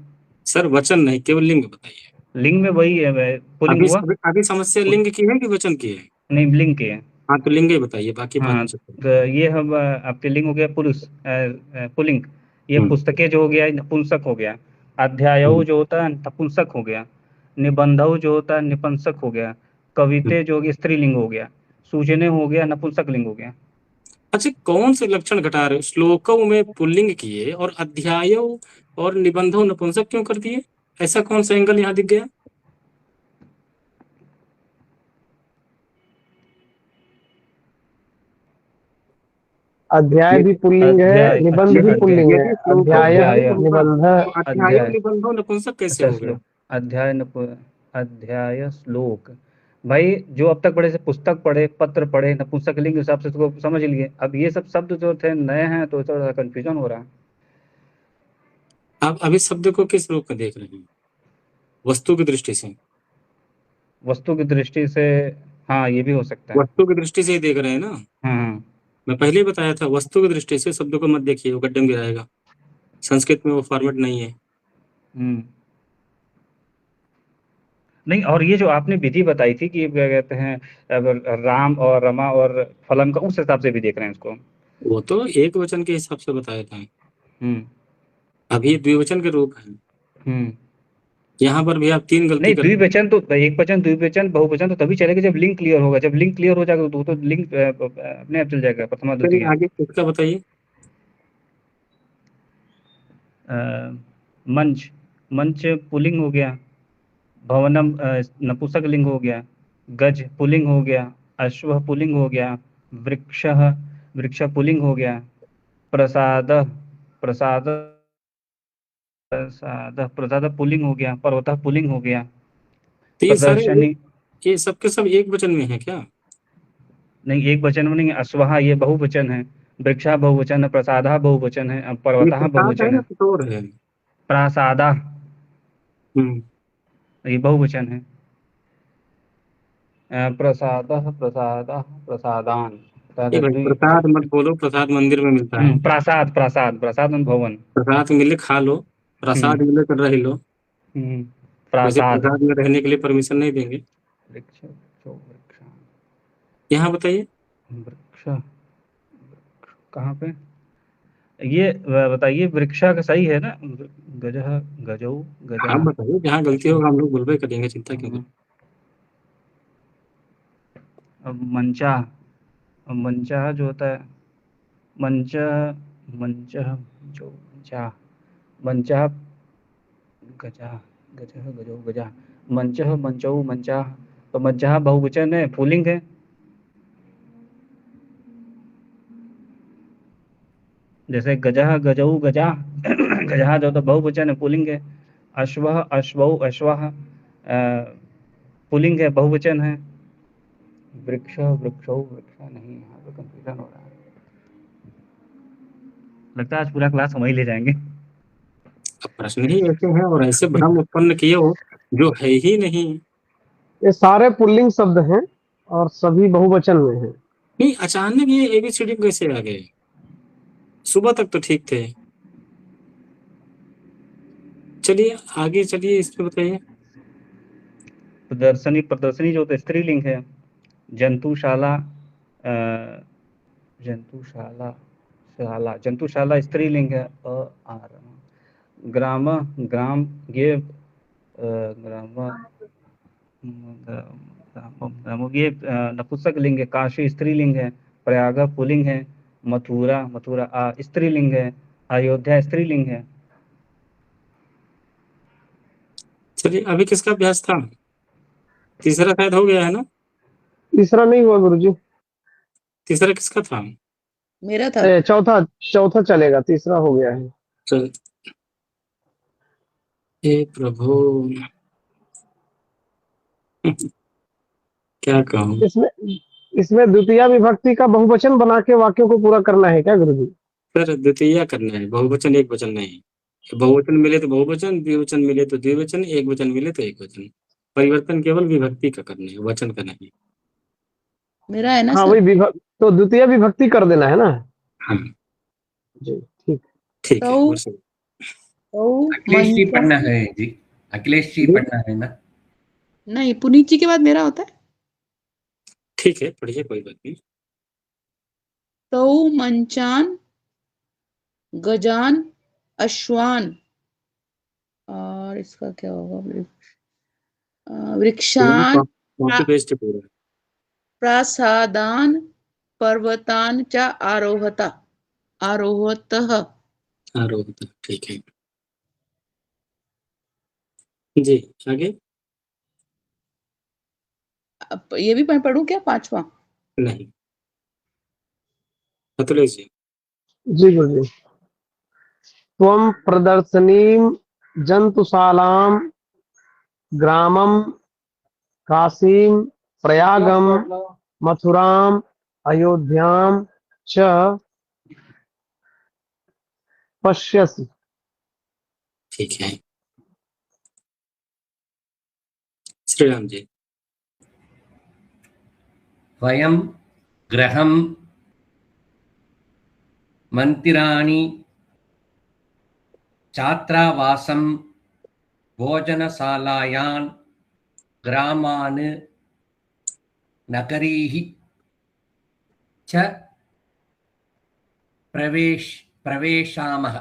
सर वचन नहीं, केवल लिंग बताइए। लिंग में वही है, पुल्लिंग अभी हुआ। अभी समस्या लिंग की है कि वचन की है? नहीं, लिंग के है। हाँ तो लिंग ही बताइए, बाकी बाद में हाँ, check करेंगे। तो ये हम आपके लिंग हो गया पुरुष, पुल्लिंग। ये हम्म, पुस्तकें जो हो गया नपुंसक हो गया। अध्यायऊ हम्म, जो होता है नपुंसक हो गया। निबंधऊ जो होता है निपुंसक हो गया। हम्म। कविते जो हो गया स्त्रीलिंग हो गया। सूचने हो गया नपुंसक लिंग हो गया। अच्छा, कौन से लक्षण घटा रहे हो? श्लोकों में पुल्लिंग किए और अध्यायों और निबंधों नपुंसक क्यों कर दिए? ऐसा कौन सा एंगल यहाँ दिख गया? अध्याय भी पुल्लिंग है, अध्याय, निबंध अच्छा, भी पुल्लिंग है। यदि श्लोकों अध्याय अध्याय, निबंध तो अध्यायों अध्याय, निबंधों नपुंसक कैसे अच्छा हो गया? श्लोक, अध्याय श्लोक। भाई जो अब तक पढ़े से पुस्तक पढ़े, पत्र पढ़े, नपुंसकलिंग के हिसाब से उसको समझ लिए। अब ये सब शब्द जो थे नए हैं तो थोड़ा कंफ्यूजन हो रहा है। आप अभी शब्द को किस रूप में देख रहे हैं? वस्तु की दृष्टि से? वस्तु की दृष्टि से हाँ, ये भी हो सकता है। वस्तु की दृष्टि से ही देख रहे हैं ना? हाँ, मैं पहले ही बताया था, वस्तु की दृष्टि से शब्द को मत देखिए, वो गड्ढे में गिराएगा। संस्कृत में वो फॉर्मेट नहीं है। नहीं, और ये जो आपने विधि बताई थी कि क्या कहते हैं, राम और रमा और फलन का, उस हिसाब से भी देख रहे हैं इसको। वो तो एक वचन के हिसाब से बताया था, हम्म अभी द्विवचन के रूप है। हम्म यहाँ पर भी आप 3 गलती नहीं, कर द्विवचन तो एक वचन, द्विवचन, बहुवचन तो तभी चलेगा जब लिंक क्लियर होगा। जब लिंक क्लियर हो जाएगा तो लिंक अपने आप चल जाएगा, प्रथमा चलिए द्वितीय। आगे इसका बताइए। मंच, मंच पुलिंग हो गया। भवनम नपुंसक लिंग हो गया। गज पुलिंग हो गया। अश्व पुलिंग हो गया। वृक्ष, वृक्ष पुलिंग हो गया। प्रसाद, प्रसाद, प्रसाद, प्रसाद पुलिंग हो गया। पर्वत पुलिंग हो गया। तो ये सारे प्रदर्शनी, ये सबके सब एक वचन में है क्या? नहीं एक वचन में नहीं है। अश्वहा ये बहुवचन है। वृक्षा बहुवचन है। प्रसादा बहुवचन है। ये पर्वतः प्रसाद है बहुवचन ना, है। कुछ और है? प्रासादा हम्म ये बहुवचन है। प्रसादः, प्रसादः, प्रसादान, ये भाई प्रसाद मत बोलो, प्रसाद मंदिर में मिलता है। प्रासाद, प्रासाद, प्रसादन भवन। प्रसाद मिले खा लो, प्रसाद हम्म मिले कर रह लो। वैसे प्रासाद। प्रसाद में रहने के लिए परमिशन नहीं देंगे। वृक्ष, वृक्ष, यहाँ बताइए। वृक्ष, कहाँ पे ये बताइए। वृक्षा का सही है ना? गजह, गजौ, गजा। आप बताइए, जहाँ गलती होगा हम लोग बोलबे करेंगे, चिंता क्यों करें? अब मंचा, अब मंचा जो होता है, मंच, मंच जो मंचा, मंचा, गजा, गजह, गजौ, गजा। मंच, मंचौ, मंचा। तो मंचा बहुवचन है, पुल्लिंग है। जैसे गजह, गजौ, गजा। गजा जो तो बहुवचन है, पुल्लिंग है। अश्व, अश्वौ, अश्वः पुल्लिंग है, बहुवचन है। वृक्ष, वृक्षौ, वृक्षा नहीं, यहाँ पे कंफ्यूजन हो रहा है। लगता है आज पूरा क्लास हम ही ले जाएंगे। अब प्रश्न ही ऐसे हैं और ऐसे भ्रम उत्पन्न किए हो जो है ही नहीं। ये सारे पुल्लिंग शब्द हैं और सभी बहुवचन में हैं। नहीं, अचानक ये एबीसीडी कैसे आ गए? सुबह तक तो ठीक थे। चलिए आगे चलिए, इस पे बताइए। प्रदर्शनी, प्रदर्शनी जो होता है स्त्रीलिंग है। जंतुशाला, जंतुशाला, शाला, जंतुशाला स्त्रीलिंग है। ग्राम, ग्राम ये ग्राम, ये नपुंसक लिंग है। काशी स्त्रीलिंग है। प्रयाग पुल्लिंग है। मथुरा, मथुरा स्त्रीलिंग है। अयोध्या स्त्रीलिंग है। चलिए अभी किसका अभ्यास था? तीसरा शायद हो गया है ना? तीसरा नहीं हुआ गुरुजी। तीसरा किसका था? मेरा था। चौथा, चौथा चलेगा, तीसरा हो गया है। चल, हे प्रभु क्या कहूँ। इसमें इसमें द्वितीय विभक्ति का बहुवचन बना के वाक्यों को पूरा करना है क्या गुरुजी? सर द्वितीय करना है, बहुवचन एक वचन नहीं। बहुवचन मिले तो बहुवचन, द्विवचन मिले तो द्विवचन, एक वचन मिले तो एक वचन। परिवर्तन केवल विभक्ति का करना है, वचन का नहीं। मेरा है ना हाँ सर? वही विभक्ति, तो द्वितीय विभक्ति कर देना है ना? हाँ जी ठीक। ठीक है। तो और सब अखिलेश जी मंचा, पढ़ना है जी, अखिलेश जी पढ़ना है ना? नहीं पुनीत जी के बाद मेरा होता है। ठीक है, पढ़िए, कोई बात नहीं। तो मंचान, गजान, अश्वान, और इसका क्या होगा? वृक्षान, कॉपी पेस्ट पूरा। प्रासादान, पर्वतान च आरोहता आरोहतः। आरोहता, ठीक है जी। आगे अब ये भी मैं पढ़ूं क्या 5वां? नहीं, अतुलेश जी। जी गुरुजी। त्वं प्रदर्शनीं जंतुशालां ग्रामं काशीं प्रयागं मथुरां अयोध्यां च पश्यसि। ठीक है, श्री राम जी। वयं गृहं मन्दिराणि छात्रावासं भोजनशालायान् ग्रामान् नगरीः च प्रविशामः।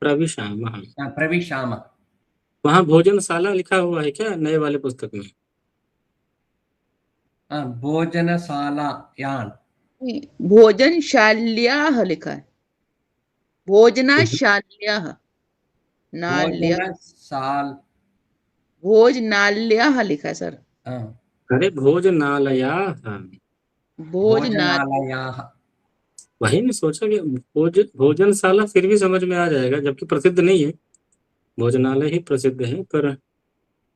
प्रविशामः। वहाँ भोजनशाला लिखा हुआ है क्या नए वाले पुस्तक में? भोजनशालायान् भोजनशाल्याः लिखा है, भोजनाशाल्याः, नाल्या भोजनाल्याः लिखा है सर। अरे भोजनालयाः, भोजनालयाः। वही मैं सोचा कि भोजनशाला फिर भी समझ में आ जाएगा, जबकि प्रसिद्ध नहीं है, भोजनालय ही प्रसिद्ध है, पर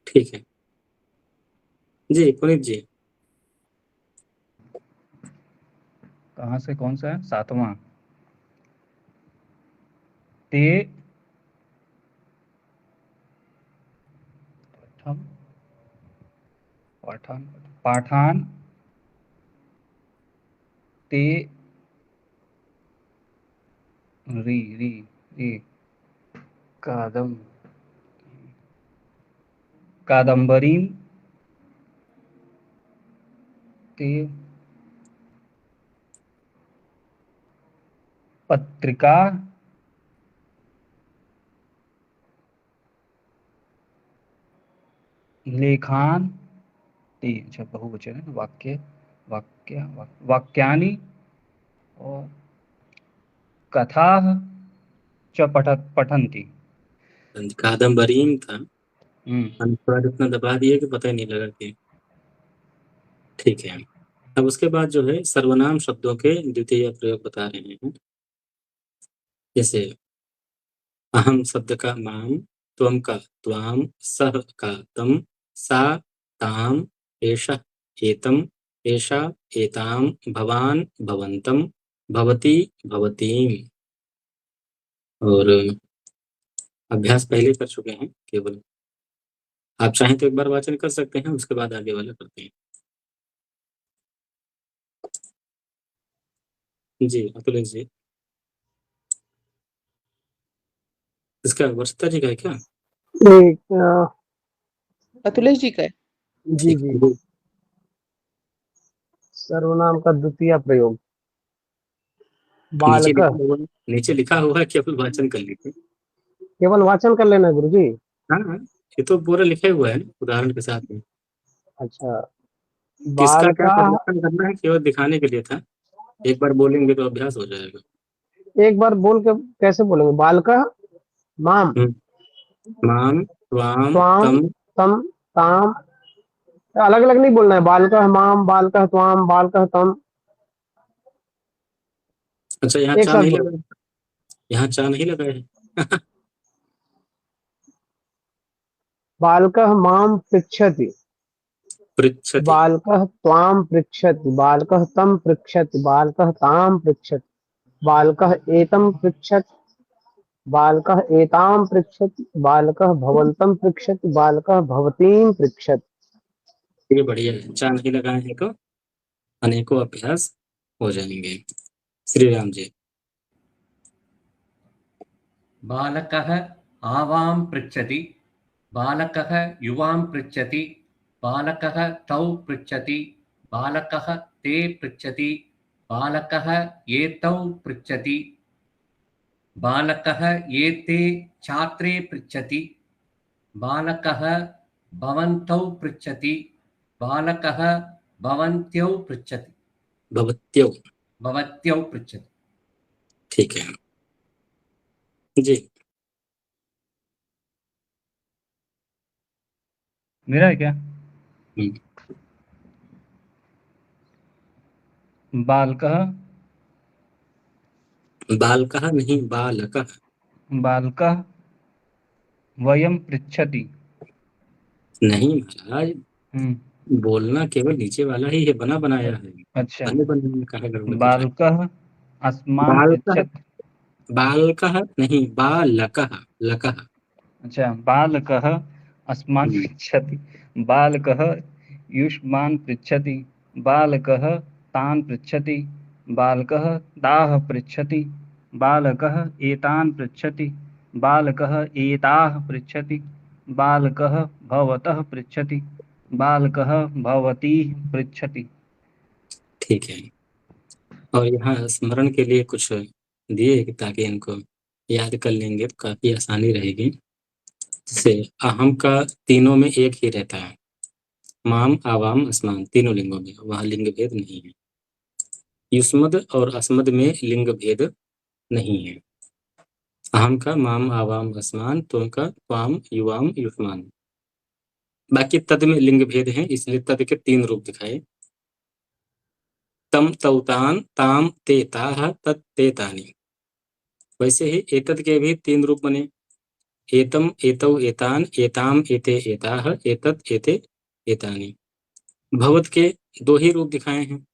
ठीक है जी। पुनीत जी। कहाँ से कौन सा है? 7वां। ते पठान पाठान ते री री री कादम्बरीं ते पत्रिका लेखान ते, अच्छा बहुवचन है, वाक्यानि और कथाः च पठन्ति। कादम्बरीम था, थोड़ा इतना दबा दिए कि पता ही नहीं लगा कि ठीक है। अब उसके बाद जो है सर्वनाम शब्दों के द्वितीय प्रयोग बता रहे हैं। जैसे अहम शब्द का माम, त्वम का त्वाम, सह का तम, सा ताम, एषः एतम, एषा एताम, भवान भवंतम, भवती भवतीम। और अभ्यास पहले कर चुके हैं, केवल आप चाहें तो एक बार वाचन कर सकते हैं, उसके बाद आगे वाला करते हैं जी। अतुलेश जी, इसका वर्षिता जी का है क्या? अतुलेश जी का है। जी जी। सर्वनाम का द्वितीय प्रयोग बालकः। नीचे लिखा हुआ है, केवल वाचन कर लीजिए। केवल वाचन कर लेना गुरुजी। हाँ, ये तो पूरा लिखा हुआ है उदाहरण के साथ में। अच्छा, किसका क्या बालकः परिवर्तन करना है केवल दिखाने के लिए था, एक बार बोलेंगे तो अभ्यास हो जाएगा। एक बार बोल के कैसे बोलेंगे? बालकः माम, माम, त्वाम, त्वाम, तम, तम, ताम, अलग अलग नहीं बोलना है। बालकः माम, बालकः त्वाम, बालकः तम, अच्छा यहाँ एक चा साथ नहीं बोलो। लगा है, यहाँ चा नहीं लगा है बालकः माम पृच्छति, पृच्छति, बालकः त्वाम पृच्छति, बालकः तम पृच्छति, बालकः ताम पृच्छति, बालकः एतम पृच्छति, बालकः एताम पृच्छति, बालकः भवन्तं पृच्छति, बालकः भवतीं पृच्छति। ये बढ़िया है। चा नहीं लगाए हैं तो अनेकों अभ्यास हो जाएंगे। श्री राम जी। बालकः आवां पृच्छति, बालकः युवां पृच्छति, बालकः तौ पृच्छति, बालकः ते पृच्छति, बालकः एतौ पृच्छति, बालकः एते छात्रे पृच्छति, बालकः भवन्तौ पृच्छति, बालकः भवन्त्यौ पृच्छति। भवत्यौ। भवत्यौ पृच्छति। ठीक है जी। मेरा है क्या? हम्म, बालकः बालकः नहीं, बालकः। बालकः वयं पृच्छति। नहीं महाराज, हम्म, बोलना केवल नीचे वाला ही है, बना बनाया है। अच्छा। बने बने में कहा गड़बड़ कर रहा है। बालकः अस्मान् बालकः, पृच्छति। बालकः नहीं, बालकः, लकः। अच्छा, बालकः अस्मान् हम्म, पृच्छति। बालकः युष्मान् पृच्छति। बालकः तान् पृच्छति। बालकः ताः पृच्छति। बालकः एतान् पृच्छति। बालकः एताः पृच्छति। बालकः भवतः पृच्छति। बालकः भवतीः पृच्छति। ठीक है। और यहाँ स्मरण के लिए कुछ दिए हैं कि ताकि इनको याद कर लेंगे तो काफी आसानी रहेगी। जैसे अहम का तीनों में एक ही रहता है, माम आवाम अस्मान तीनों लिंगों में, वहाँ लिंग भेद नहीं है। युष्मद और अस्मद में लिंग भेद नहीं है। अहम का माम आवाम अस्मान, तुम का त्वाम युवाम युष्मान। बाकी तद में लिंग भेद है, इसलिए तद के 3 रूप दिखाए। तम तौतान ताम ते ताह तत् ते तानि। वैसे ही एतद के भी 3 रूप बने, एतम एतौ एतान एताम एते एताह एतत् एते एतानि। भवत के 2 ही रूप दिखाए हैं,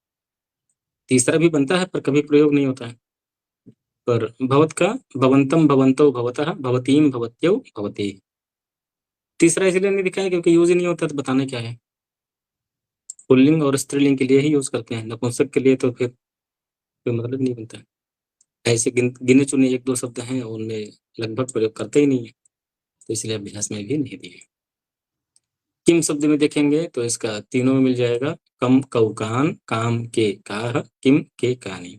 तीसरा भी बनता है पर कभी प्रयोग नहीं होता है। पर भवत का भवंतम भवंतौ भवतः भवतीम भवत्यौ भवते। तीसरा इसलिए नहीं दिखाया क्योंकि यूज ही नहीं होता, तो बताना क्या है। पुल्लिंग और स्त्रीलिंग के लिए ही यूज करते हैं, नपुंसक के लिए तो फिर कोई मतलब नहीं बनता है। ऐसे गिने चुने 1-2 शब्द हैं, उनमें लगभग प्रयोग करते ही नहीं है, तो इसलिए अभ्यास में भी नहीं दिए। किम शब्द में देखेंगे तो इसका तीनों में मिल जाएगा, कम कौकान काम के काह किम के कानी।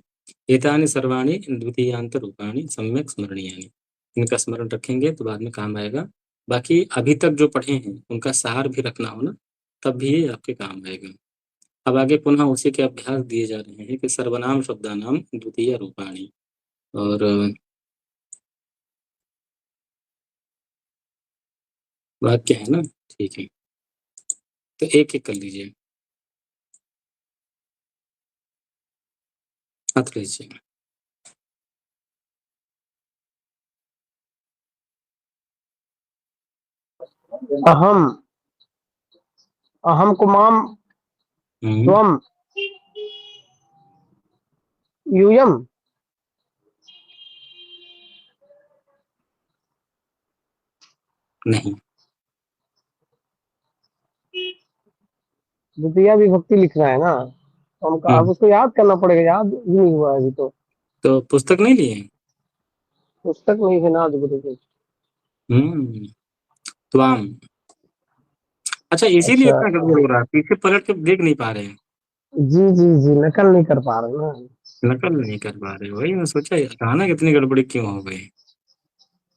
एतानि सर्वाणि द्वितीयांत रूपाणि सम्यक स्मरणीयानि। इनका स्मरण रखेंगे तो बाद में काम आएगा। बाकी अभी तक जो पढ़े हैं उनका सार भी रखना हो ना, तब भी ये आपके काम आएगा। अब आगे पुनः उसी के अभ्यास दिए जा रहे हैं कि सर्वनाम शब्दानाम द्वितीय रूपाणि, और वाक्य है ना, ठीक है, तो एक एक कर लीजिए, हाथ लीजिए। अहम, अहम को माम त्वम यूयम। नहीं, द्वितीय विभक्ति लिख रहा है ना, तो हम अब उसको याद करना पड़ेगा, याद भी नहीं हुआ अभी तो पुस्तक नहीं लिए? पुस्तक नहीं है ना गुरु। त्वाम। अच्छा, इसीलिए अच्छा, इतना गड़बड़ हो रहा है, पीछे पलट के देख नहीं पा रहे हैं, जी जी जी, नकल नहीं कर पा रहे ना। नकल नहीं कर पा रहे। वही मैं सोचा अचानक इतनी गड़बड़ी क्यों हो गई,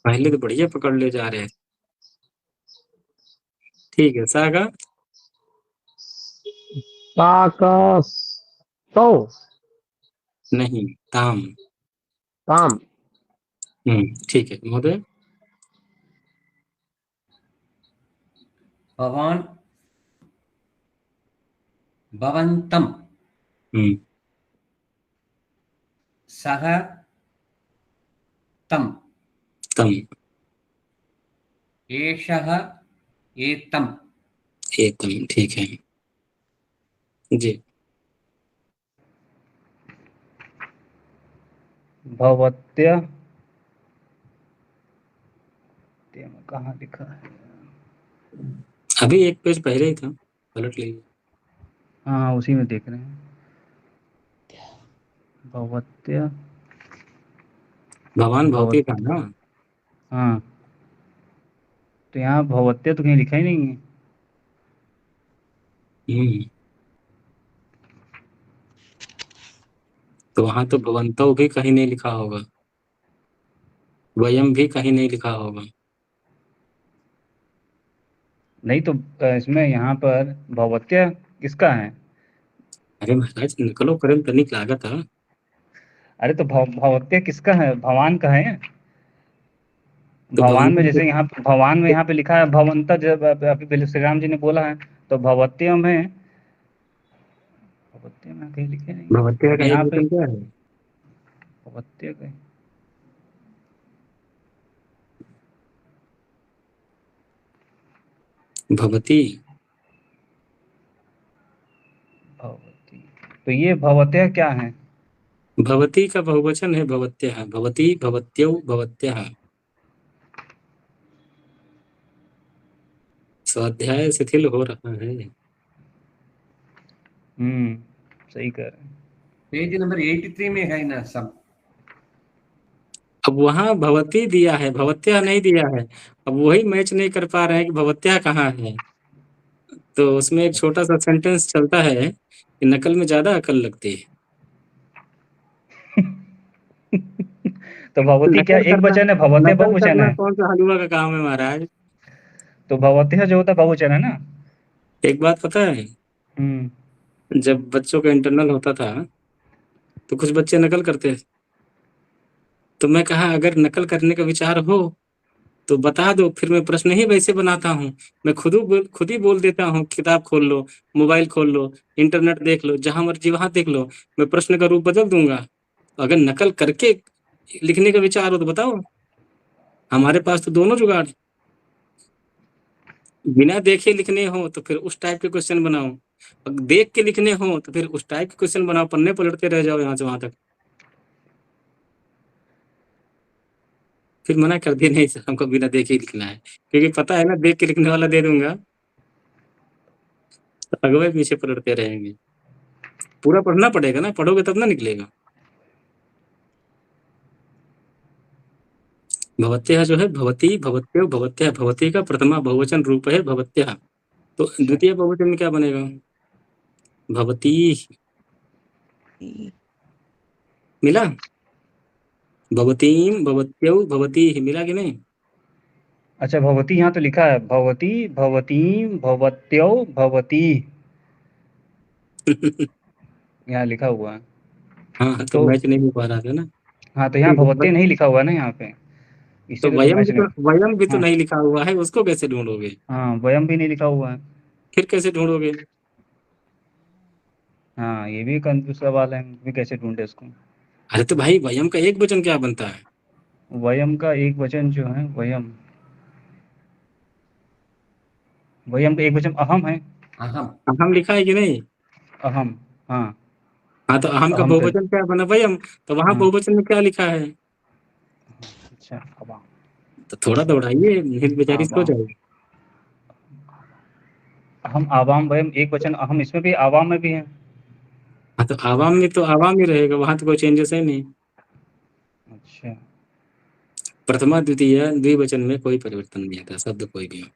पहले तो बढ़िया पकड़ ले जा रहे हैं। ठीक है, सागा ताकस तो नहीं, ताम। ताम। ठीक है महोदय। भवान् भवन्तं सः तं तम एषः एतं। एतम, ठीक है जी। भवत्य कहाँ लिखा है? अभी एक पेज पहले ही था, पलट लीजिए। हाँ, उसी में देख रहे हैं। भवत्य भगवान भवती था भवत ना। हाँ, तो यहाँ भवत्य तो कहीं लिखा ही नहीं है। हम्म, तो वहां तो भवंतो भी कहीं नहीं लिखा होगा, वयम भी कहीं नहीं लिखा होगा। नहीं तो इसमें यहाँ पर भवत्य किसका है? अरे महाराज नकलो करें तनिक लागत है। अरे तो भवत्य किसका है? भगवान का है। तो भगवान में भगवान जैसे यहाँ भगवान में यहाँ पे लिखा है भवंत, जब अभी पहले श्री राम जी ने बोला है, तो भवत्य में कहीं लिखे नहीं है, भगवत्या बट का एक यहाँ पे वचन क्या है? भवत्य का भवती। भवती, तो ये भवत्य क्या है? भवती का बहुवचन है भवत्यः, भवती भवत्यौ भवत्यः। स्वाध्याय शिथिल हो रहा है। सही कह रहे हैं। पेज नंबर 83 में है ना सब। अब वहां भवती दिया है, भवत्या नहीं दिया है। अब वही मैच नहीं कर पा रहे हैं कि भवत्या कहाँ है। तो उसमें एक छोटा सा सेंटेंस चलता है कि नकल में ज्यादा अकल लगती है। तो भगवती क्या एक वचन है? भगवत्य नकल बहुवचन करना है। कौन सा हलवा का काम है महाराज। तो भगवत्य जो होता है बहुवचन है ना। एक बात पता है, जब बच्चों का इंटरनल होता था तो कुछ बच्चे नकल करते थे। तो मैं कहा अगर नकल करने का विचार हो तो बता दो, फिर मैं प्रश्न ही वैसे बनाता हूँ। मैं खुद ही बोल देता हूँ, किताब खोल लो, मोबाइल खोल लो, इंटरनेट देख लो, जहां मर्जी वहां देख लो, मैं प्रश्न का रूप बदल दूंगा। अगर नकल करके लिखने का विचार हो तो बताओ। हमारे पास तो दोनों जुगाड़ है। बिना देखे लिखने हो तो फिर उस टाइप के क्वेश्चन बनाओ, अगर देख के लिखने हो तो फिर उस टाइप के क्वेश्चन बनाओ, पन्ने पलटते रह जाओ यहाँ से वहां तक। फिर मना कर दिया नहीं सर हमको बिना देखे ही लिखना है, क्योंकि पता है ना देख के लिखने वाला दे दूंगा तो अगवे पीछे पलटते रहेंगे। पूरा पढ़ना पड़ेगा ना, पढ़ोगे तब ना निकलेगा। भवत्यः जो है भवती भवत्यो भवत्यः, भवती का प्रथमा बहुवचन रूप है भवत्यः। तो द्वितीय बहुवचन में क्या बनेगा? भवती। मिला? भवतीम भवत्यौ भवती मिला कि नहीं? अच्छा, भगवती यहाँ तो लिखा है भगवती भगवतीम भगवत्यो भगवती, यहाँ लिखा हुआ है। हाँ तो तो मैच नहीं हो पा रहा था ना। हाँ, तो यहाँ भगवती नहीं लिखा हुआ है ना यहाँ पे, तो इसीलिए तो मैच नहीं। वयम भी तो हाँ नहीं लिखा हुआ है, उसको कैसे ढूंढोगे? हाँ, वयम भी नहीं लिखा हुआ है। फिर कैसे ढूंढोगे? हाँ, ये भी कंफ्यूज सवाल है, भी कैसे ढूंढे इसको। अरे तो भाई वयम का एक वचन क्या बनता है? वयम का एक वचन जो है, वयम वयम का एक वचन अहम है। अहम। अहम लिखा है कि नहीं? अहम, हाँ। हाँ तो अहम का अहम तो बहुवचन क्या बना? वयम। तो वहां हाँ, बहुवचन में क्या लिखा है? अच्छा, अवाम। तो थोड़ा दौड़ाइए, नींद बेचारी सो आवाम, जाएगी। अहम आवाम वयम एक वचन अहम, इसमें भी आवाम में भी है। हाँ तो आवाम में तो आवाम ही रहेगा, वहां तो कोई चेंजेस है नहीं। अच्छा, प्रथमा द्वितीय द्विवचन में कोई परिवर्तन नहीं आता, शब्द कोई भी हो।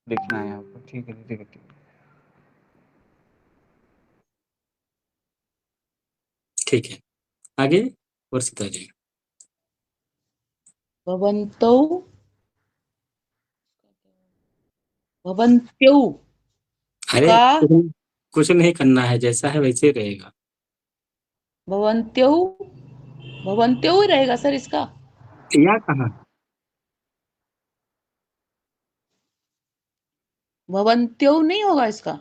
लिखना है आपको, ठीक है, ठीक है। ठीक है, आगे वर्षिता जी। भवन्तौ भवन्त्यौ अरे का कुछ नहीं करना है, जैसा है वैसे ही रहेगा। भवन्त्यौ भवन्त्यौ ही रहेगा सर इसका। या कहाँ? भवन्त्यौ नहीं होगा इसका।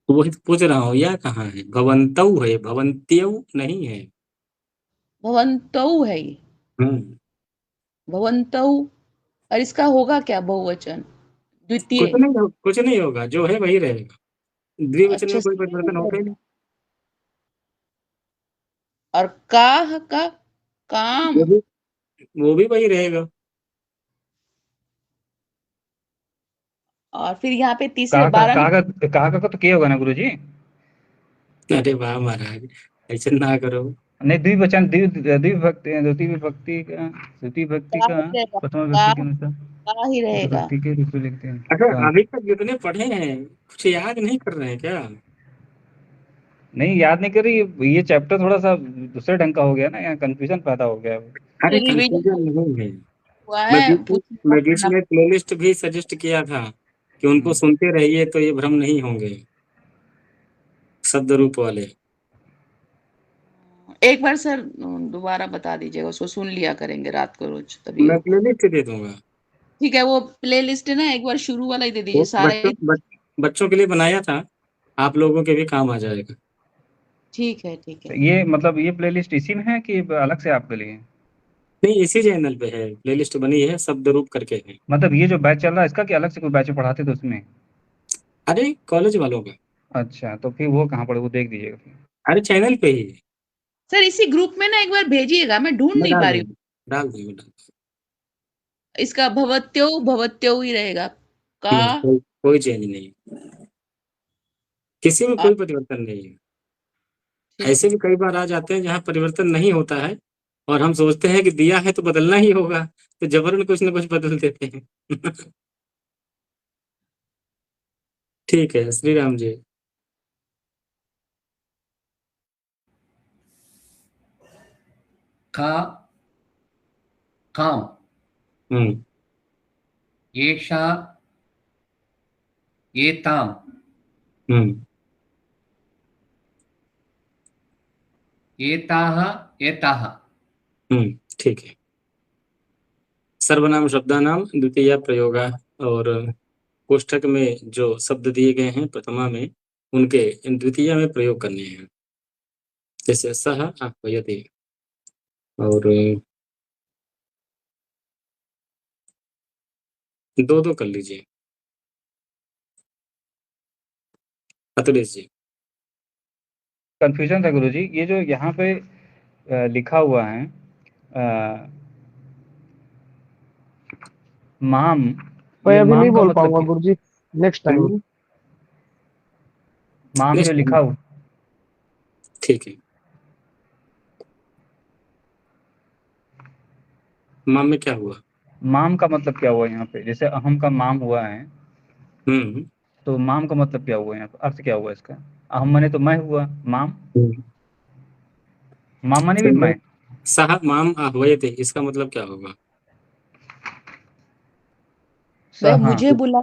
वही तो पूछ रहा हूँ, या कहाँ है? भवन्तौ है, भवन्त्यौ नहीं है। भवन्तौ है ये, हम्म, भवन्तौ। और इसका होगा क्या बहुवचन? द्वितीय। कुछ नहीं होगा, जो है वही रहेगा। द्विवचन अच्छा, में कोई सेम परिवर्तन होता ही रहेगा। नहीं। और काह का काम। वो भी वो भी वही रहेगा। और फिर यहाँ पे तीसरे कहा 12 में का तो किया होगा ना गुरुजी। अरे वाह महाराज, ऐसे ना करो। नहीं, द्विवचन द्विभक्ति, द्वितीय विभक्ति का, द्वितीय विभक्ति का का ही रहेगा, प्रथमा विभक्ति के अनुसार का ही रहेगा। विभक्ति के रूप में लिखते हैं अच्छा का। अभी तक जितने पढ़े हैं कुछ याद नहीं कर रहे हैं क्या? नहीं, याद नहीं कर रही, ये चैप्टर थोड़ा सा दूसरे ढंग का हो गया ना, यहाँ कंफ्यूजन पैदा हो गया है। अरे रिवीजन कंफ्यूजन नहीं है। हुआ मैं है, बीच मैं बीच में प्लेलिस्ट भी सजेस्ट किया था कि उनको सुनते रहिए तो ये भ्रम नहीं होंगे। शब्द रूप वाले। एक बार सर दोबारा बता दीजिएगा, उसको सुन लिया करेंगे रात को रोज, तभी मैं होगा। प्लेलिस्ट दे दूंगा। ठीक है, वो प्लेलिस्ट है ना, एक बार शुरू वाला ही दे वो दीजिए सारा बच्चों के लिए बनाया था, आप लोगों के भी काम आ जाएगा। ठीक है ठीक तो है। ये मतलब ये प्लेलिस्ट इसी में है कि अलग से आपके लिए? नहीं, इसी चैनल पे है, प्लेलिस्ट बनी है, शब्द रूप करके है। मतलब ये जो बैच चल रहा है इसका, कि अलग से कोई बैच पढ़ाते थे उसमें? अरे कॉलेज वालों का। अच्छा, तो फिर वो कहाँ पड़े, वो देख दीजिएगा फिर। अरे चैनल पे ही है। सर इसी ग्रुप में ना एक बार भेजिएगा, मैं ढूंढ मैं नहीं पा रही हूँ। डाल दूंगा, डाल इसका भवत्यो ही रहेगा का। दूंगा। कोई चेंज नहीं, किसी में आ, कोई परिवर्तन नहीं है। ठीक ऐसे है। भी कई बार आ जाते हैं जहाँ परिवर्तन नहीं होता है, और हम सोचते हैं कि दिया है तो बदलना ही होगा, तो जबरन कुछ न कुछ बदल देते हैं। ठीक है, श्री राम जी। का काम हम्म एषा एताम हम्म एताः एताः। ठीक है। सर्वनाम शब्दानाम द्वितीय प्रयोगा, और कोष्ठक में जो शब्द दिए गए हैं प्रथमा में, उनके द्वितीय में प्रयोग करने हैं। जैसे सह आह्वयति, और दो दो कर लीजिए। अतुलेश जी। कंफ्यूजन था गुरुजी, ये जो यहाँ पे लिखा हुआ है माम, मैं ये अभी नहीं माम का बोल मतलब पाऊंगा क्या? गुरुजी, नेक्स्ट टाइम। माम जो लिखा हुआ, ठीक है। माम में क्या हुआ? माम का मतलब क्या हुआ यहाँ पे? जैसे अहम का माम हुआ है, हम्म तो माम का मतलब क्या हुआ यहाँ पे, अर्थ क्या हुआ इसका? अहम माने तो मैं हुआ, माम हम्म। माम माने भी मैं। सह माम आह्वयते, इसका मतलब क्या होगा? वह हाँ, मुझे बुला।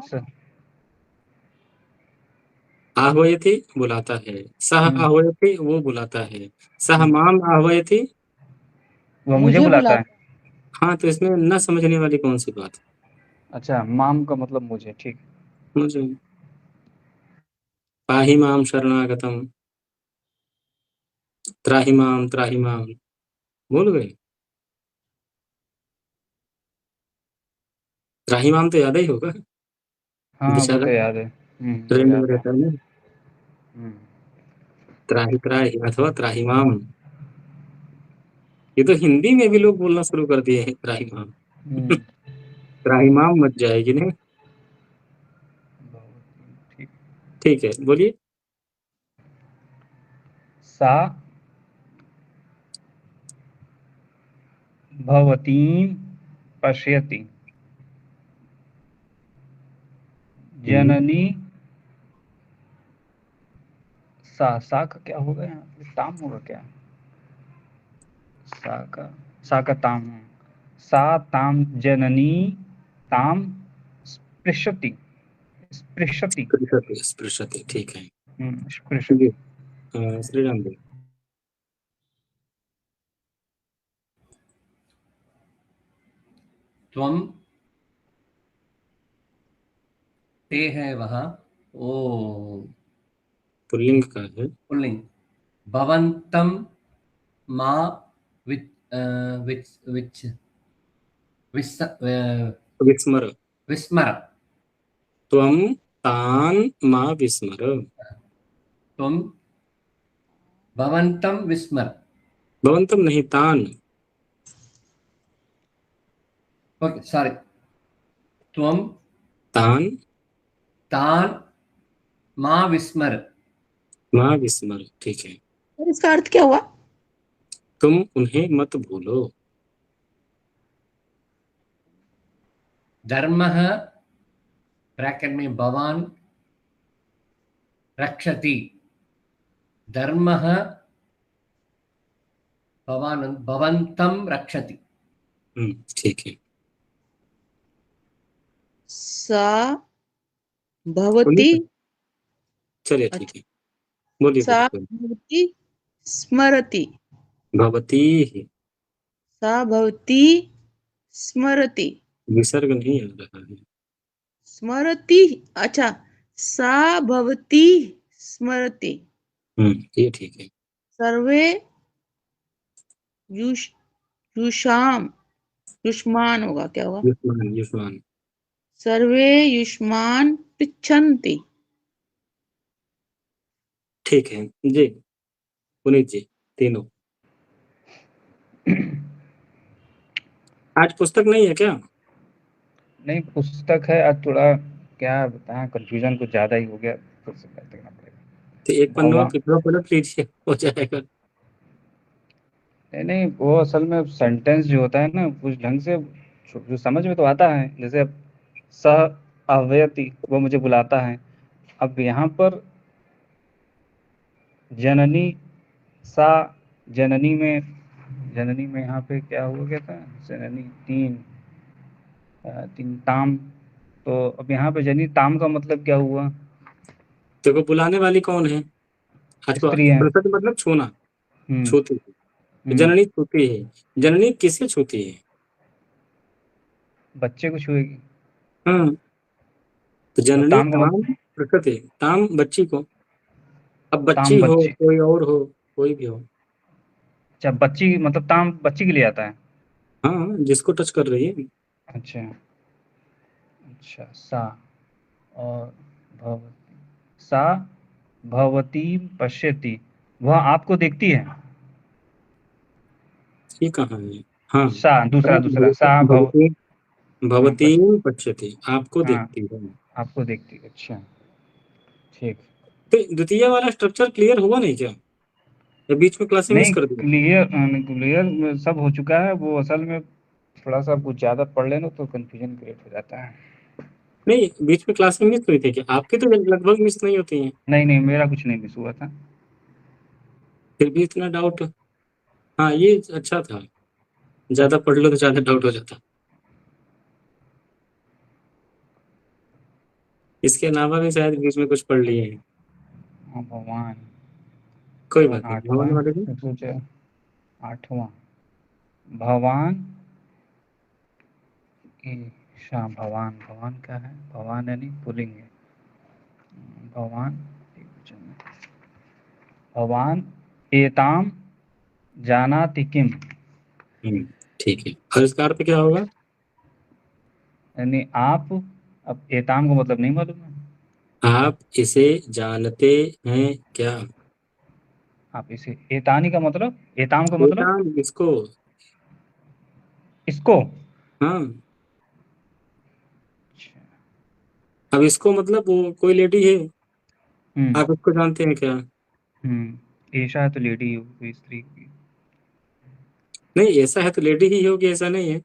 आह्वयति बुलाता है, सह आह्वयति वो बुलाता है, सह माम आह्वयति वो मुझे मुझे बुलाता बुला। है। हाँ, तो इसमें न समझने वाली कौन सी बात अच्छा, माम का मतलब मुझे, ठीक। है? मुझे पाहि माम शरणागतम, त्राहि माम, भूल गए? त्राहि माम तो याद ही होगा, हाँ वो बेचारा तो याद है, वो ट्रेंड में याद है। रहता है ना। त्राहि त्राहि अथवा त्राहि माम, ये तो हिंदी में भी लोग बोलना शुरू कर दिए हैं, त्राहि माम। हम्म, त्राहि माम मच जाएगी नहीं। ठीक। ठीक है, बोलिए। सा भवतीं पश्यति, जननी। सा का क्या होगा यहाँ पे? ताम होगा क्या? सा का ताम है। सा ताम जननी ताम स्पृशति, स्पृशति। स्पृशति स्पृशति, ठीक है। जी, स्पृशति। श्री राम जी। त्वम ते है वहाँ, ओ पुल्लिंग का है। पुल्लिंग। भवन्तं मा विच विच विच विस विस्मर, विस्मर। त्वं तान् मा विस्मर। त्वम भवन्तं विस्मर। भवन्तम नहीं, तान्। Okay sorry. त्वम तान् तान मा विस्मर। मा विस्मर, ठीक है। और इसका अर्थ क्या हुआ? तुम उन्हें मत भूलो। धर्मः ब्रैकेट में भवान रक्षति। धर्मः भवान भवन्तं रक्षति। ठीक है। सा भवती। चलिए, ठीक है। बोलिए सा बोलिए। भवति स्मरति, भवती, सा भवति स्मरति, विसर्ग नहीं आ रहा है। स्मरति, अच्छा, सा भवति स्मरति, ये ठीक है। सर्वे युषाम, युष्मान होगा, क्या होगा? युष्मान, युष्मान। सर्वे युष्मान पृच्छन्ति, ठीक है जी। पुनीत जी, तीनों। आज पुस्तक नहीं है क्या? नहीं, पुस्तक है। आज थोड़ा क्या बताएं, कंफ्यूजन कुछ ज़्यादा ही हो गया, फिर से बैठ करना पड़ेगा। तो एक पन्ना कितना पलट लीजिए, हो जाएगा। नहीं, वो असल में सेंटेंस जो होता है ना, कुछ ढंग से जो समझ में तो आता है, जैसे अब स आह्वयति, वो मुझे बुलाता है। अब यहाँ पर जननी, सा जननी में यहाँ पे क्या हुआ, क्या था? जननी तीन ताम, तो अब यहाँ पे जननी ताम का मतलब क्या हुआ? देखो बुलाने वाली कौन है? स्त्री है। प्रसन्न मतलब छूना, हम्म, छूती है। जननी छूती है। जननी किसे छूती है? बच्चे को छुएगी। हाँ, तो जननी ताम का ताम मतलब प्रकृति, ताम बच्ची को। अब ताम बच्ची हो, बच्ची, कोई और हो, कोई भी हो। अच्छा, बच्ची मतलब ताम बच्ची के लिए आता है। हाँ, जिसको टच कर रही है। अच्छा अच्छा, सा और भवती, सा भवती पश्यति, वह आपको देखती है। ये कहाँ है? हाँ, सा दूसरा सा भव, भवती, हाँ, भवती पश्यति, आपको हाँ, देखती है। आपको देखती है। अच्छा, ठीक। तो द्वितीय वाला स्ट्रक्चर क्लियर हुआ नहीं क्या? या बीच में क्लास मिस नहीं, कर दिया? क्लियर सब हो चुका है। वो असल में थोड़ा सा कुछ ज़्यादा पढ़ लेना तो कंफ्यूजन क्रिएट हो जाता है। नहीं, बीच में क्लास में मिस हुई थी क्या? आपकी तो लगभग मिस नहीं होती है, नहीं, मेरा कुछ नहीं मिस हुआ था। फिर भी इतना डाउट। हाँ, ये अच्छा था, ज्यादा पढ़ लो तो ज्यादा डाउट हो जाता। इसके अलावा भी शायद बीच में कुछ पढ़ लिए हैं। हाँ, भगवान, कोई बात नहीं, आठवां, भवन वाले भी। सोचा 8वां, भवान, ईशा, भवान क्या है? भवान यानी पुल्लिंग है। भवान एकवचन में। भवान एताम जानाति किम, ठीक है, और इसका अर्थ क्या होगा? यानी आप, अब एताम का मतलब नहीं मालूम है। आप इसे जानते हैं क्या? आप इसे, एतानी का मतलब, एताम का मतलब बेटा, इसको। इसको। हाँ, अब इसको मतलब वो कोई लेडी है, हम्म आप इसको जानते हैं क्या? ईशा है तो लेडी हो, कोई स्त्री की। नहीं, ऐसा है तो लेडी ही होगी, ऐसा नहीं है।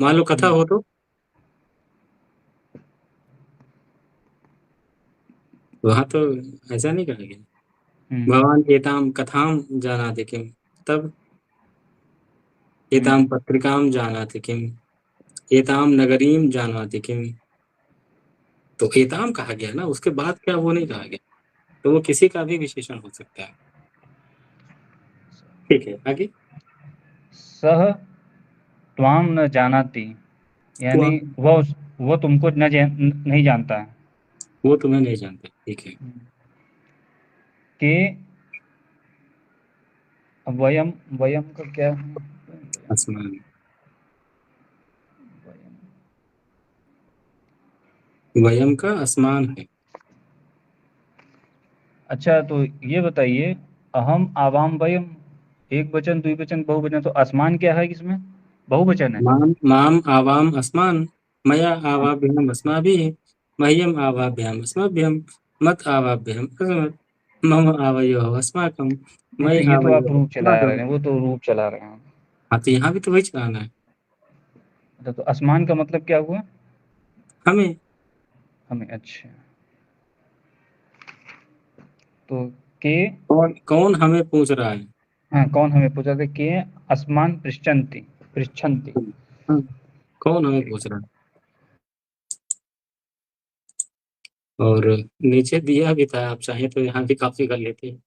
मान लो कथा हो तो वहां तो ऐसा नहीं कहा गया। भगवान एताम कथाम जानाति किम, तब एताम पत्रिकाम जानाति किम, एताम नगरीम जानाति किम। तो एताम कहा गया ना, उसके बाद क्या वो नहीं कहा गया, तो वो किसी का भी विशेषण हो सकता है। ठीक है, आगे। सह त्वाम न जानाति, यानी वो तुमको नहीं जानता है। वो तुम्हें नहीं जानते, ठीक है। के वयम, वयम का क्या है? आसमान, वयम, वयम का आसमान है। अच्छा, तो ये बताइए, अहम आवाम वयम, एक वचन, द्विवचन, बहुवचन, तो आसमान क्या है इसमें? बहुवचन है। माम माम आवाम अस्मान, मया आवाभ्याम अस्माभिः, मह्यम आवाभ्याम अस्मभ्यम, मत आवाभ्याम अस्मत्, मम आवयोः अस्माकं, नहीं, मय तो ये तो आप आवयोः रूप चला रहे अस्माकं। हैं, वो तो रूप चला रहे हैं। हाँ, तो यहाँ भी तो वही चलाना है तो आसमान का मतलब क्या हुआ? हमें। हमें, अच्छा। तो के, कौन कौन हमें पूछ रहा है? हाँ, कौन हमें पूछा था? के आसमान पृच्छन्ति, पृच्छन्ति। हाँ, कौन हमें ठीक पूछ है। रहा है? और नीचे दिया भी था, आप चाहें तो यहाँ भी कॉपी कर लेते हैं।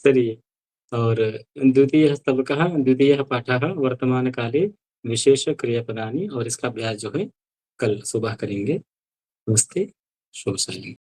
चलिए, और द्वितीयः स्तबकः द्वितीयः पाठः वर्तमानकाले विशेष क्रियापदानि, और इसका अभ्यास जो है कल सुबह करेंगे। नमस्ते, शुभ सायं।